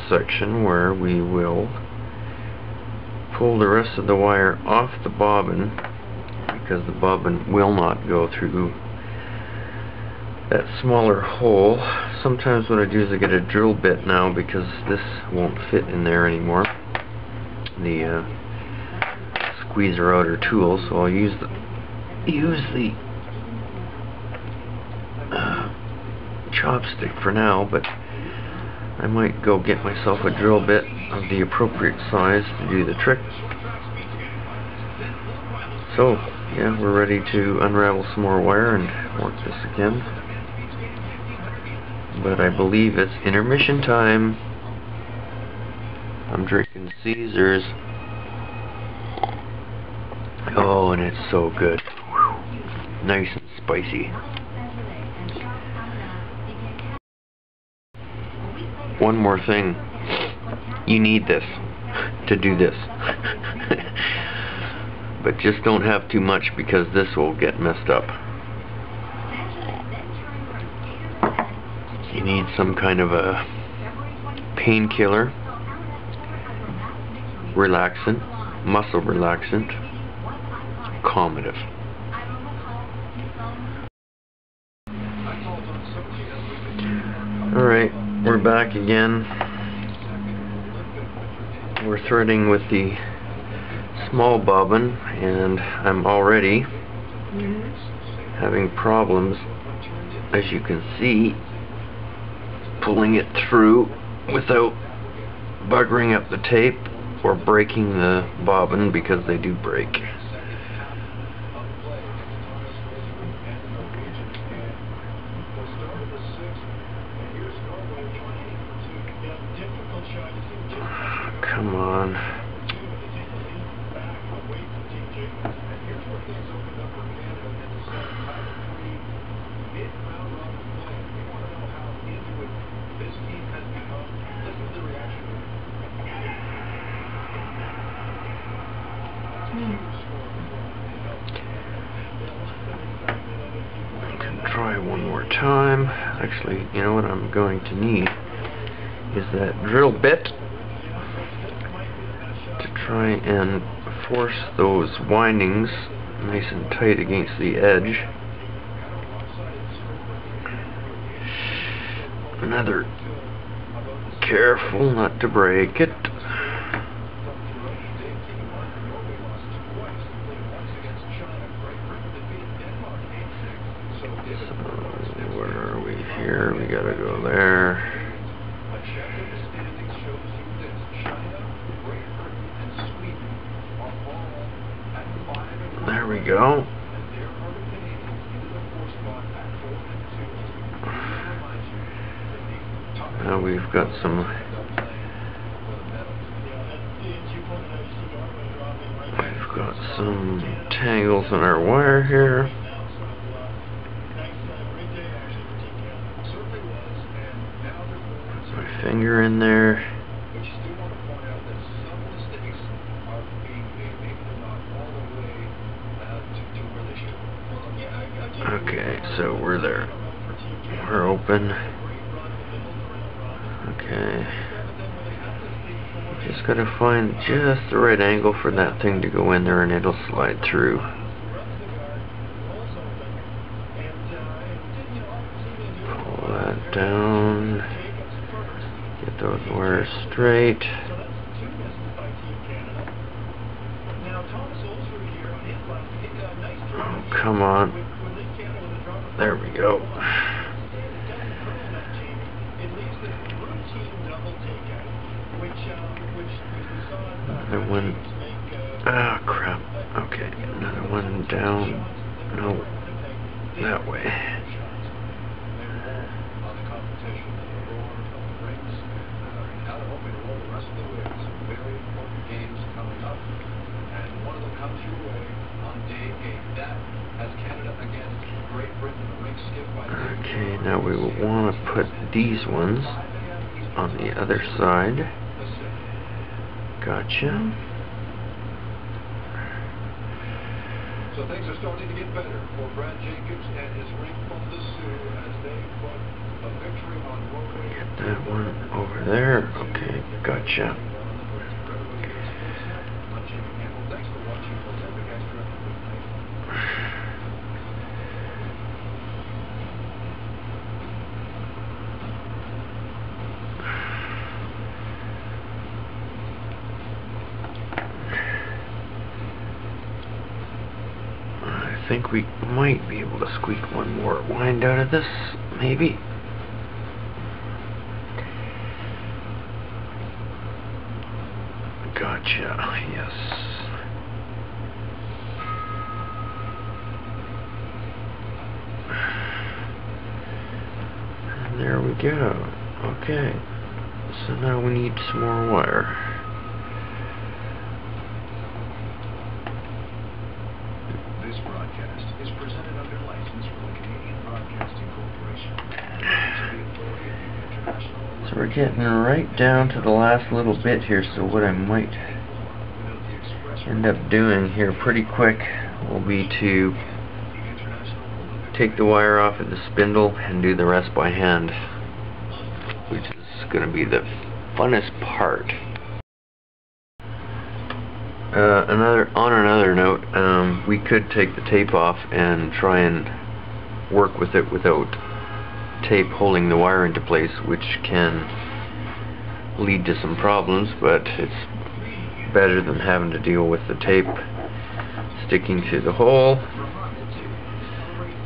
Speaker 1: section where we will pull the rest of the wire off the bobbin because the bobbin will not go through that smaller hole. Sometimes what I do is I get a drill bit now because this won't fit in there anymore, the squeezer outer tool, so I'll use the chopstick for now, but I might go get myself a drill bit of the appropriate size to do the trick. So yeah, we're ready to unravel some more wire and work this again. But I believe it's intermission time. I'm drinking Caesars. Oh, and it's so good. Whew. Nice and spicy. One more thing. You need this to do this. But just don't have too much because this will get messed up. You need some kind of a painkiller, relaxant, muscle relaxant, calmative. Alright, we're back again. We're threading with the small bobbin, and I'm already having problems, as you can see, pulling it through without buggering up the tape or breaking the bobbin, because they do break. Come on. I can try one more time. Actually, you know what I'm going to need is that drill bit to try and force those windings nice and tight against the edge. Another, careful not to break it. So where are we here? We gotta go there. There we go. Now we've got some tangles in our wire here. Put my finger in there. Okay, so we're there. We're open. Okay. Just gotta find just the right angle for that thing to go in there, and it'll slide through. Pull that down. Get those wires straight. Oh, come on. There we go. Another one. Ah, crap. Okay, another one down. No, that way. Okay, now we will want to put these ones on the other side. Gotcha.
Speaker 4: So things are starting to get better for Brad Jacobs and his ring from the Sioux as they put a victory on road.
Speaker 1: Get that one over there. Okay, gotcha.
Speaker 4: Thanks for watching Pacific Extra.
Speaker 1: think we might be able to squeak one more wind out of this, maybe. Gotcha, yes. And there we go. Okay. So now we need some more wire.
Speaker 4: This broadcast is presented under license from the Canadian Broadcasting Corporation.
Speaker 1: So we're getting right down to the last little bit here, so what I might end up doing here pretty quick will be to take the wire off at the spindle and do the rest by hand, which is going to be the funnest part. On another note, we could take the tape off and try and work with it without tape holding the wire into place, which can lead to some problems, but it's better than having to deal with the tape sticking to the hole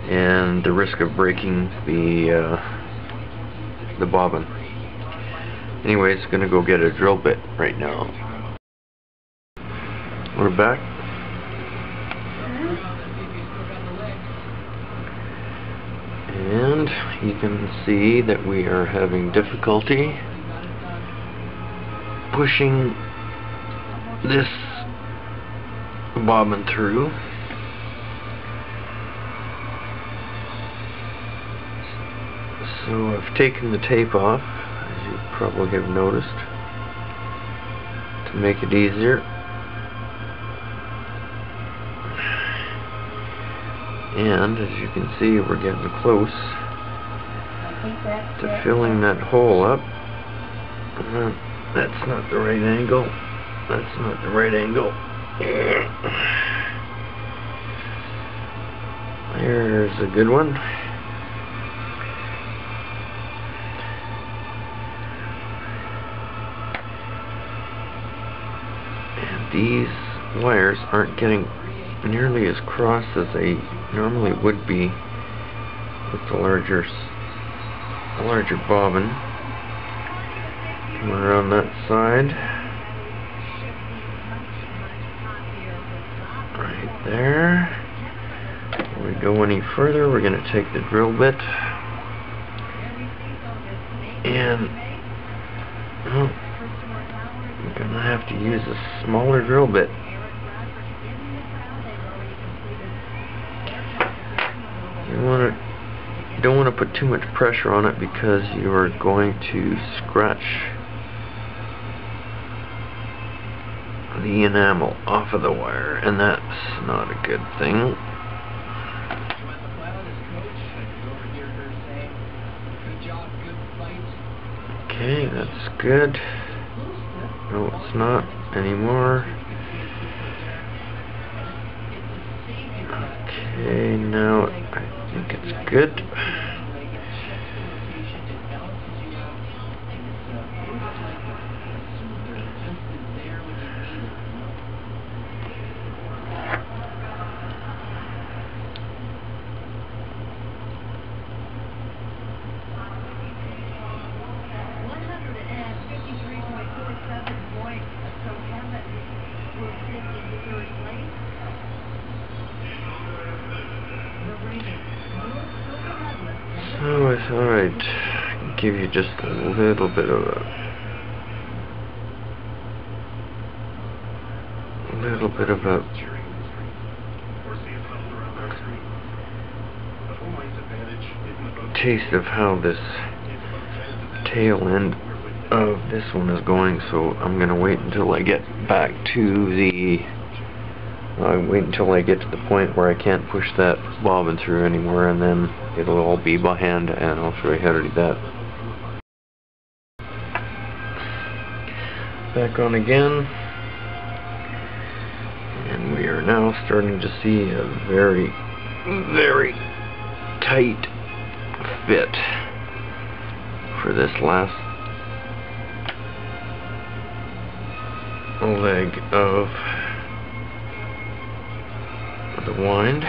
Speaker 1: and the risk of breaking the bobbin. Anyways, gonna go get a drill bit right now. We're back. And you can see that we are having difficulty pushing this bobbin through. So I've taken the tape off, as you probably have noticed, to make it easier. And as you can see, we're getting close to filling that hole up. That's not the right angle. That's not the right angle. There's a good one. And these wires aren't getting nearly as crossed as they normally would be with the larger bobbin. Come around that side. Right there. Before we go any further, we're going to take the drill bit and I'm going to have to use a smaller drill bit. You don't want to put too much pressure on it because you are going to scratch the enamel off of the wire, and that's not a good thing. Okay, that's good. No, it's not anymore. Okay, now I think it's good. So I thought I'd give you just a little bit of a taste of how this tail end of this one is going, so I'm gonna wait until I get back to the wait until I get to the point where I can't push that bobbin through anymore, and then it'll all be by hand, and I'll show you how to do that. Back on again, and we are now starting to see a very, very tight fit for this last leg of the wind.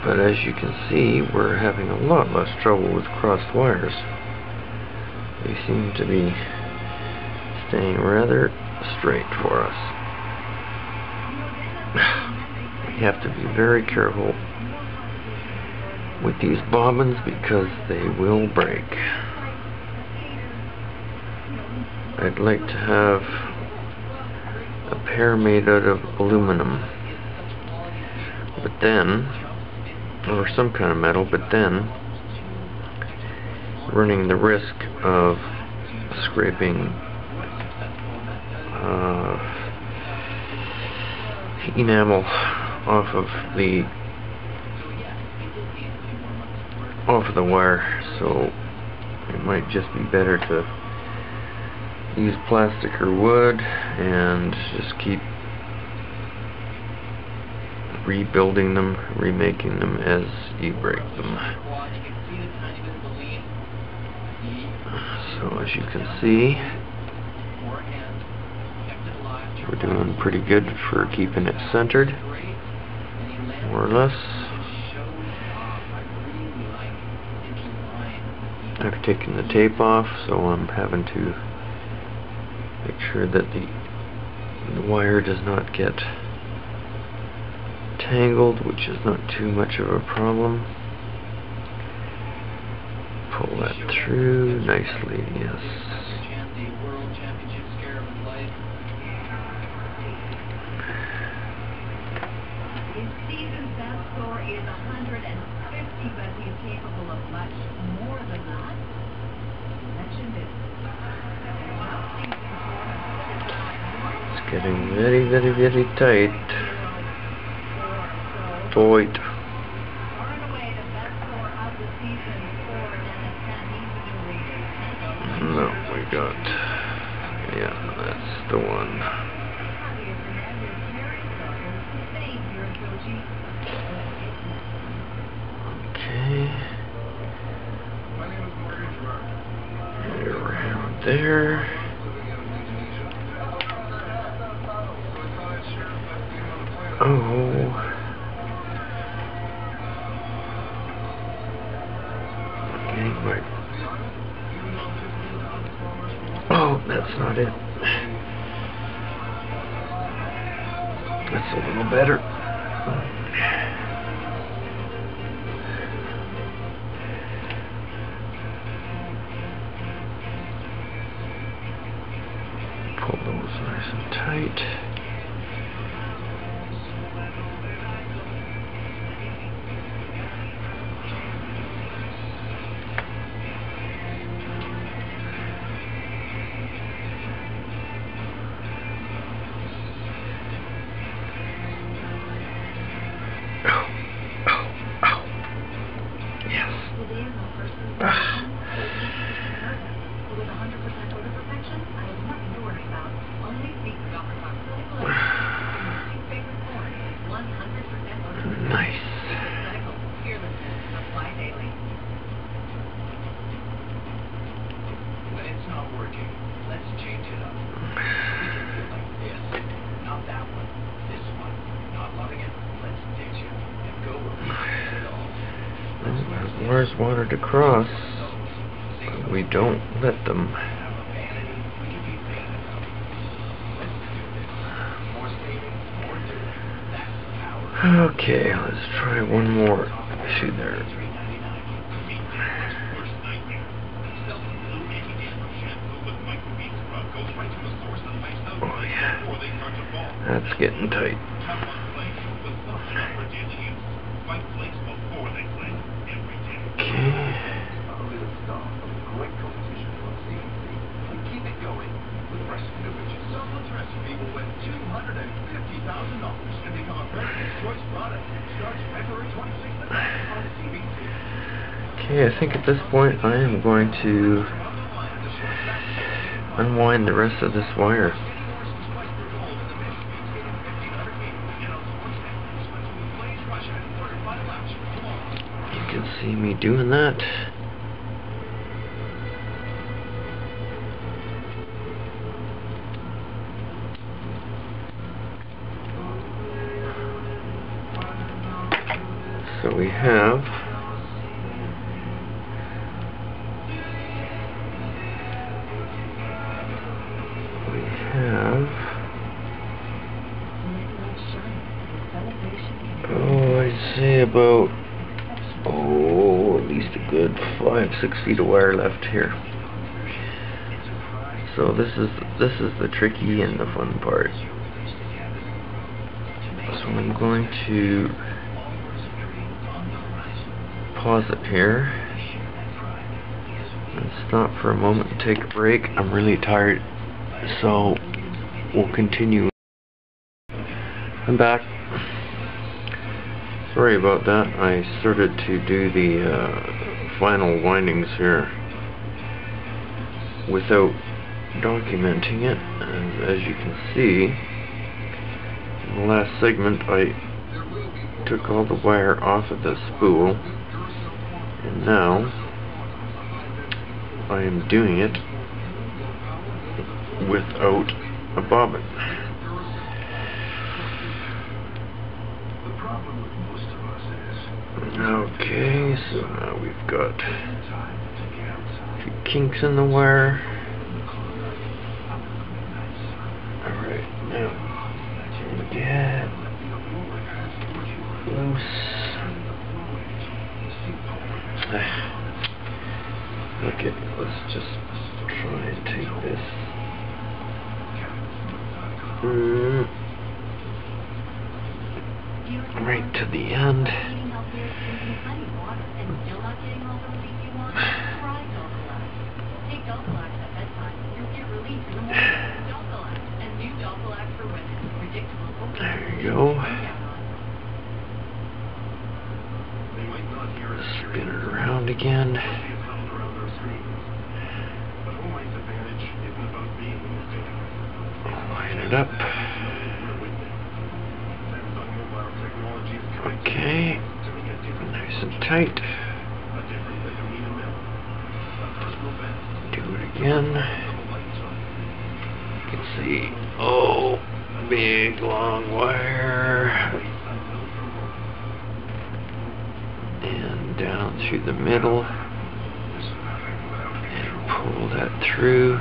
Speaker 1: But as you can see, we're having a lot less trouble with crossed wires. They seem to be staying rather straight for us. We have to be very careful with these bobbins because they will break. I'd like to have a pair made out of aluminum, but then, or some kind of metal, but then running the risk of scraping enamel off of the wire, so it might just be better to use plastic or wood and just keep rebuilding them, remaking them as you break them. So as you can see, we're doing pretty good for keeping it centered, more or less. I've taken the tape off, so I'm having to make sure that the wire does not get tangled, which is not too much of a problem. Pull that through nicely, yes.
Speaker 6: His season's best score is 150, but he is capable of much more than that. Mentioned it.
Speaker 1: It's getting very, very, very tight. Tight. No, we got, yeah, that's the one. Okay. Around there. Oh. Okay, oh, that's not it. That's a little better. Pull those nice and tight. Nice.
Speaker 4: When it's not working, let's change it up. We can do it like this. Not that one. This one. Not loving it. Let's ditch it and go where we can get it all.
Speaker 1: Where's water to cross? We don't let them. Okay, let's try one more. See there. Oh yeah, that's getting tight. Okay.
Speaker 4: Keep it going with recipe division. Someone's recipe will win $250,000 and become a President's Choice product. Starts February 26th on CBT.
Speaker 1: Okay, I think at this point I am going to unwind the rest of this wire. You can see me doing that. So we have I'd say about at least a good 5-6 feet of wire left here. So this is the tricky and the fun part. So I'm going to pause it here and stop for a moment and take a break. I'm really tired, so we'll continue. I'm back. Sorry about that. I started to do the final windings here without documenting it, and as you can see in the last segment I took all the wire off of the spool, and now I am doing it without a bobbin. Okay, so now we've got a few kinks in the wire. Alright, now get loose. Okay, let's just try and take this right to the end. There you go. Spin it around again. Line it up. Okay. Nice and tight. Do it again. You can see, oh, big long wire. And down through the middle. And pull that through.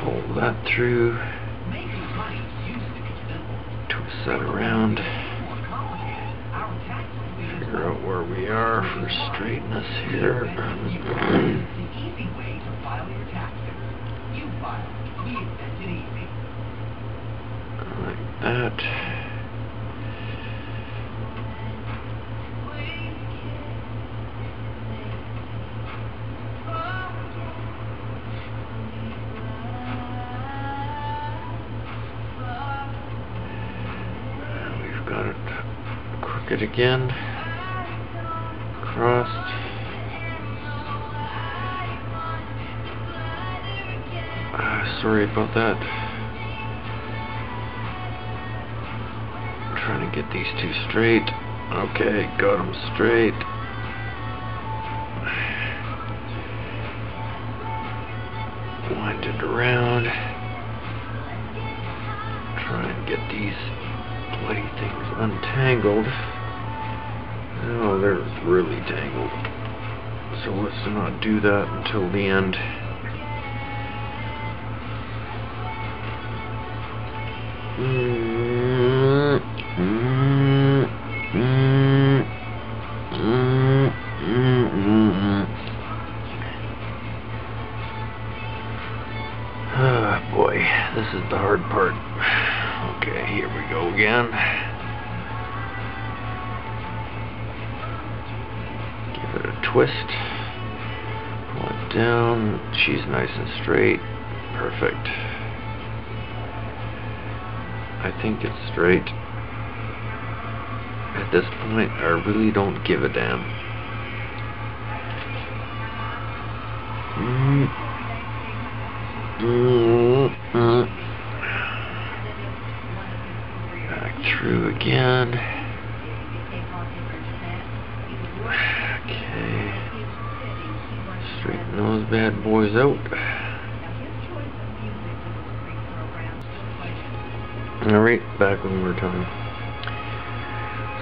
Speaker 1: Pull that through. Twist that around. Figure out where we are for straightness here. Like that. Got it crooked again, crossed. Sorry about that. I'm trying to get these two straight. Okay, got them straight. Wind it around. Try and get these bloody things untangled. Oh, they're really tangled. So let's not do that until the end. Oh boy, this is the hard part. Okay, here we go again. Give it a twist. Pull it down. She's nice and straight. Perfect. I think it's straight. At this point, I really don't give a damn. Back through again. Okay. Straighten those bad boys out. Alright, back one more time.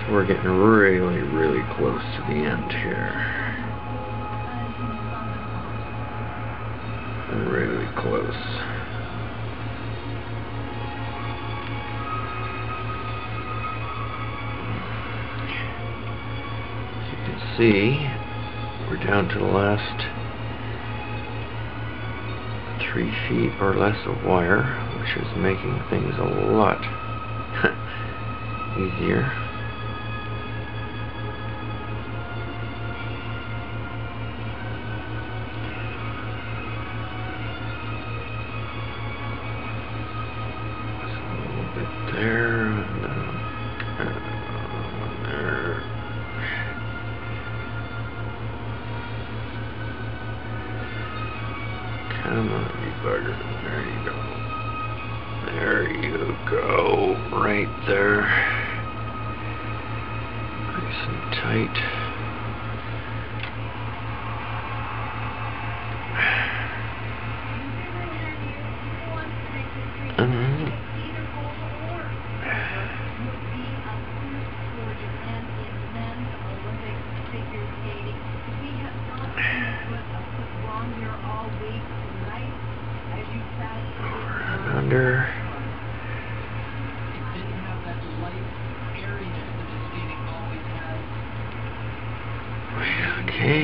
Speaker 1: So we're getting really, really close to the end here. Really close. As you can see, we're down to the last 3 feet or less of wire, which is making things a lot easier. Just a little bit there, and one there. Come on, you bugger. There you go. There you go. Right there. Nice and tight. Under. Okay.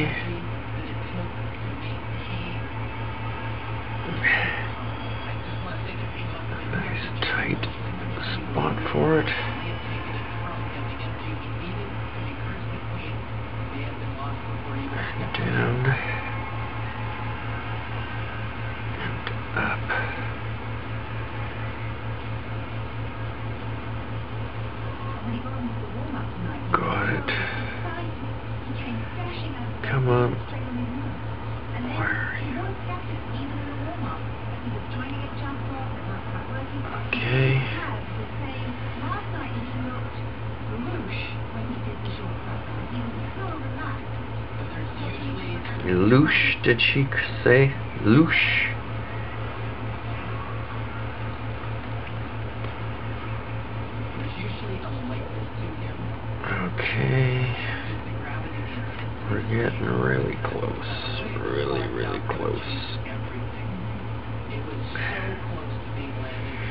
Speaker 1: Nice tight spot for it. Down and up. Got it. Come on. Where are you? Okay. Loosh, did she say? Loosh. Okay. We're getting really close. Really, really close.
Speaker 3: It was so close to being landed.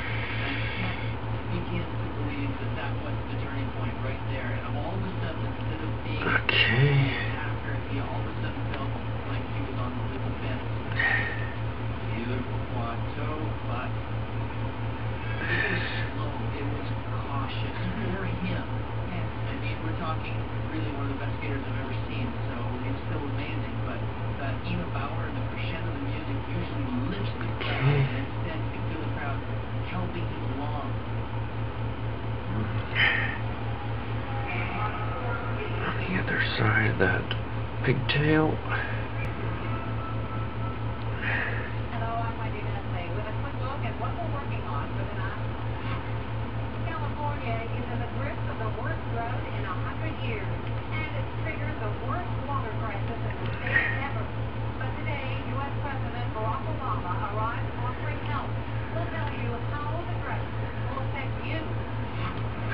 Speaker 3: I can't begin to believe that that was the turning point right there. And all of a sudden, instead of being
Speaker 1: Okay.
Speaker 3: after, he all of a sudden felt like he was on the little fence. Beautiful plateau, but it was slow. It was cautious for him. I mean, we're talking really one of the best skaters I've ever seen, so it's still amazing. But Ina Bauer, the crescendo of the music usually lifts the crowd, and instead you can feel the crowd helping him along.
Speaker 1: On the other side of that pigtail.
Speaker 6: Hello, I'm Wendy Nestle with a quick look at what we're working on for the night. California is in the grip of the worst drought in 100 years, and it's triggered the worst water crisis in the state ever. But today, U.S. President Barack Obama arrives offering help. We'll tell you how the drought will affect you.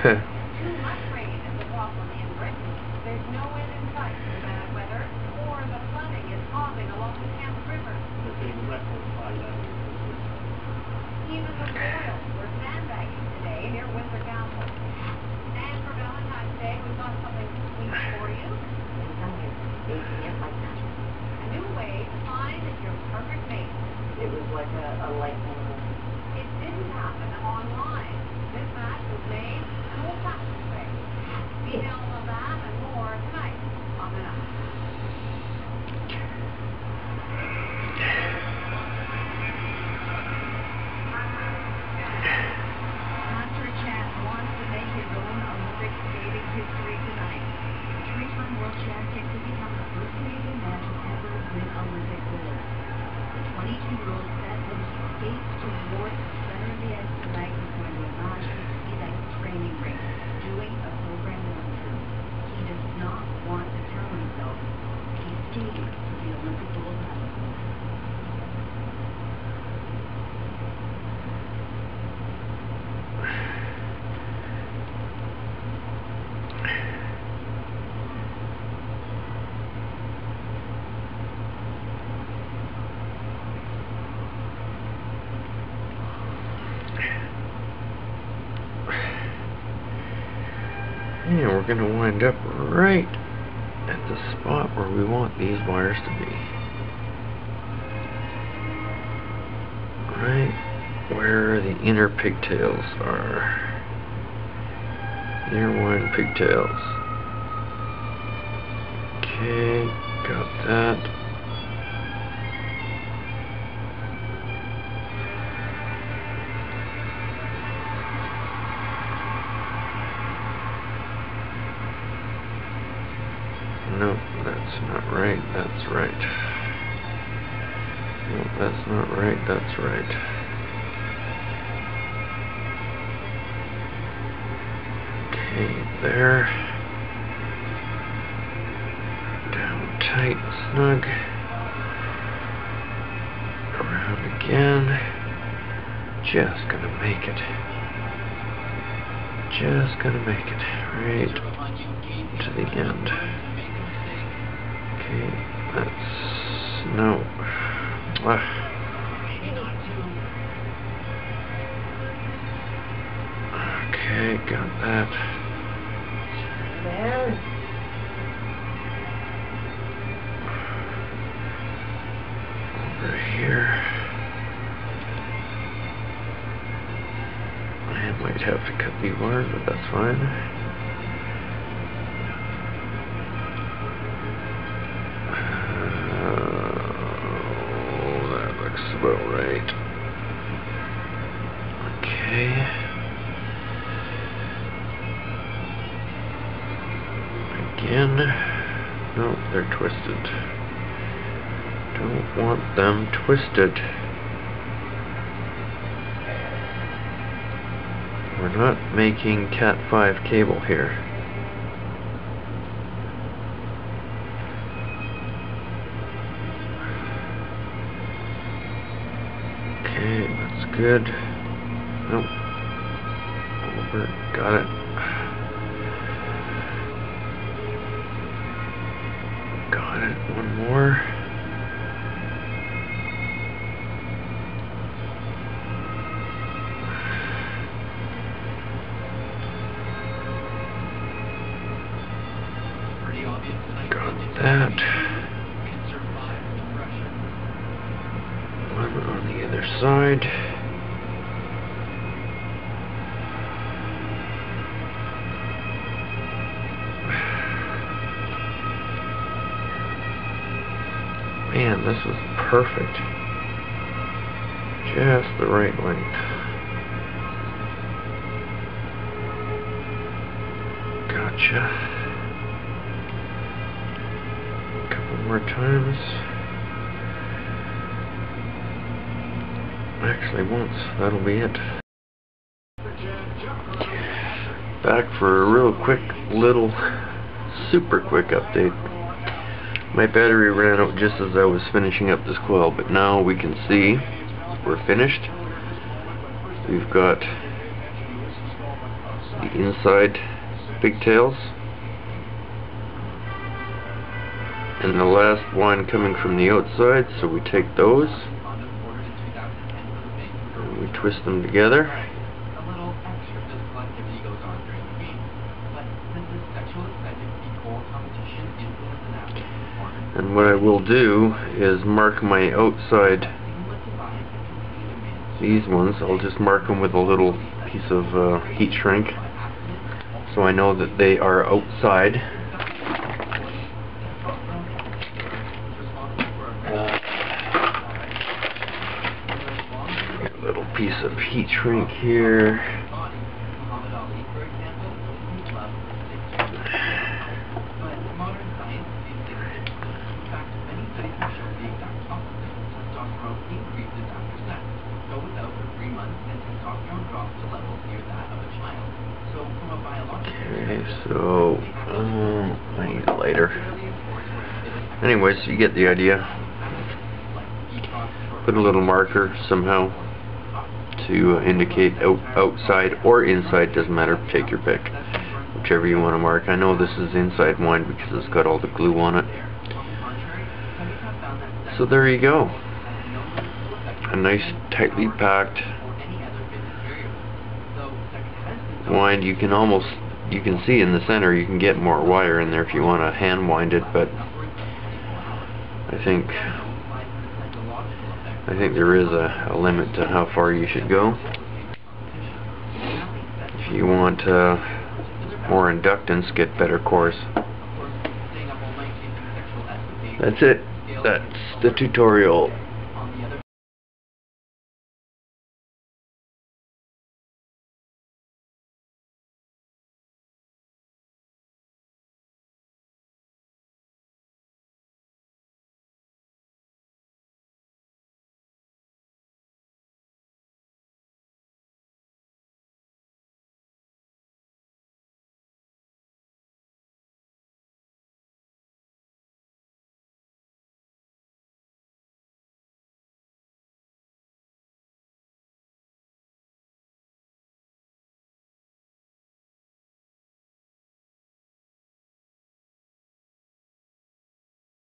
Speaker 6: Too much rain is the problem in Britain. There's no end in sight to the bad weather, or the flooding is causing along the Thames River. Even the Coil were sandbagging today near Windsor Castle. And for Valentine's Day, we've got something sweet for you. A new way to find your perfect mate.
Speaker 7: It was like a light moment.
Speaker 6: It didn't happen online. This match was made the old-fashioned way. Details of that and more tonight on The Night.
Speaker 7: Hunter Chan wants to make his own Olympic skating history tonight. The three-time world champion could become the first Canadian man to ever win Olympic gold. The 22-year-old said that he skates towards the center of the ice tonight is going to imagine he's at a training rink doing a program run through. He does not want to tell himself he's skating for the Olympic gold medal.
Speaker 1: And we're going to wind up right at the spot where we want these wires to be. Right where the inner pigtails are. Inner one pigtails. Okay, got that. Nope, that's not right, that's right. Nope, that's not right, that's right. Okay, there. Down tight, snug. Around again. Just gonna make it. Just gonna make it right to the end. Okay, that's no. Okay, got that.
Speaker 6: There.
Speaker 1: Over here. I might have to cut the wire, but that's fine. About right. Okay. Again. No, they're twisted. Don't want them twisted. We're not making Cat 5 cable here. Okay, that's good. Nope. Over. Got it. Got it. One more. Got that. On the other side. Man, this was perfect. Just the right length. Gotcha. A couple more times. Actually, once. That'll be it. Back for a real quick, little, super quick update. My battery ran out just as I was finishing up this coil, but now we can see we're finished. We've got the inside pigtails and the last one coming from the outside, so we take those. We twist them together.
Speaker 3: A little extra physical activity goes on during the game, but since this sexual incentive equal competition influence an athlete's performance,
Speaker 1: And what I will do is mark my outside, these ones, I'll just mark them with a little piece of heat shrink so I know that they are outside. Little piece of heat shrink here. Okay, so I need a lighter. Anyways, you get the idea. Put a little marker somehow to indicate outside or inside, doesn't matter, take your pick, whichever you want to mark. I know this is inside one because it's got all the glue on it. So there you go, a nice tightly packed wind. You can almost you can see in the center you can get more wire in there if you want to hand wind it, but I think there is a limit to how far you should go. If you want more inductance, get better cores. That's it. That's the tutorial.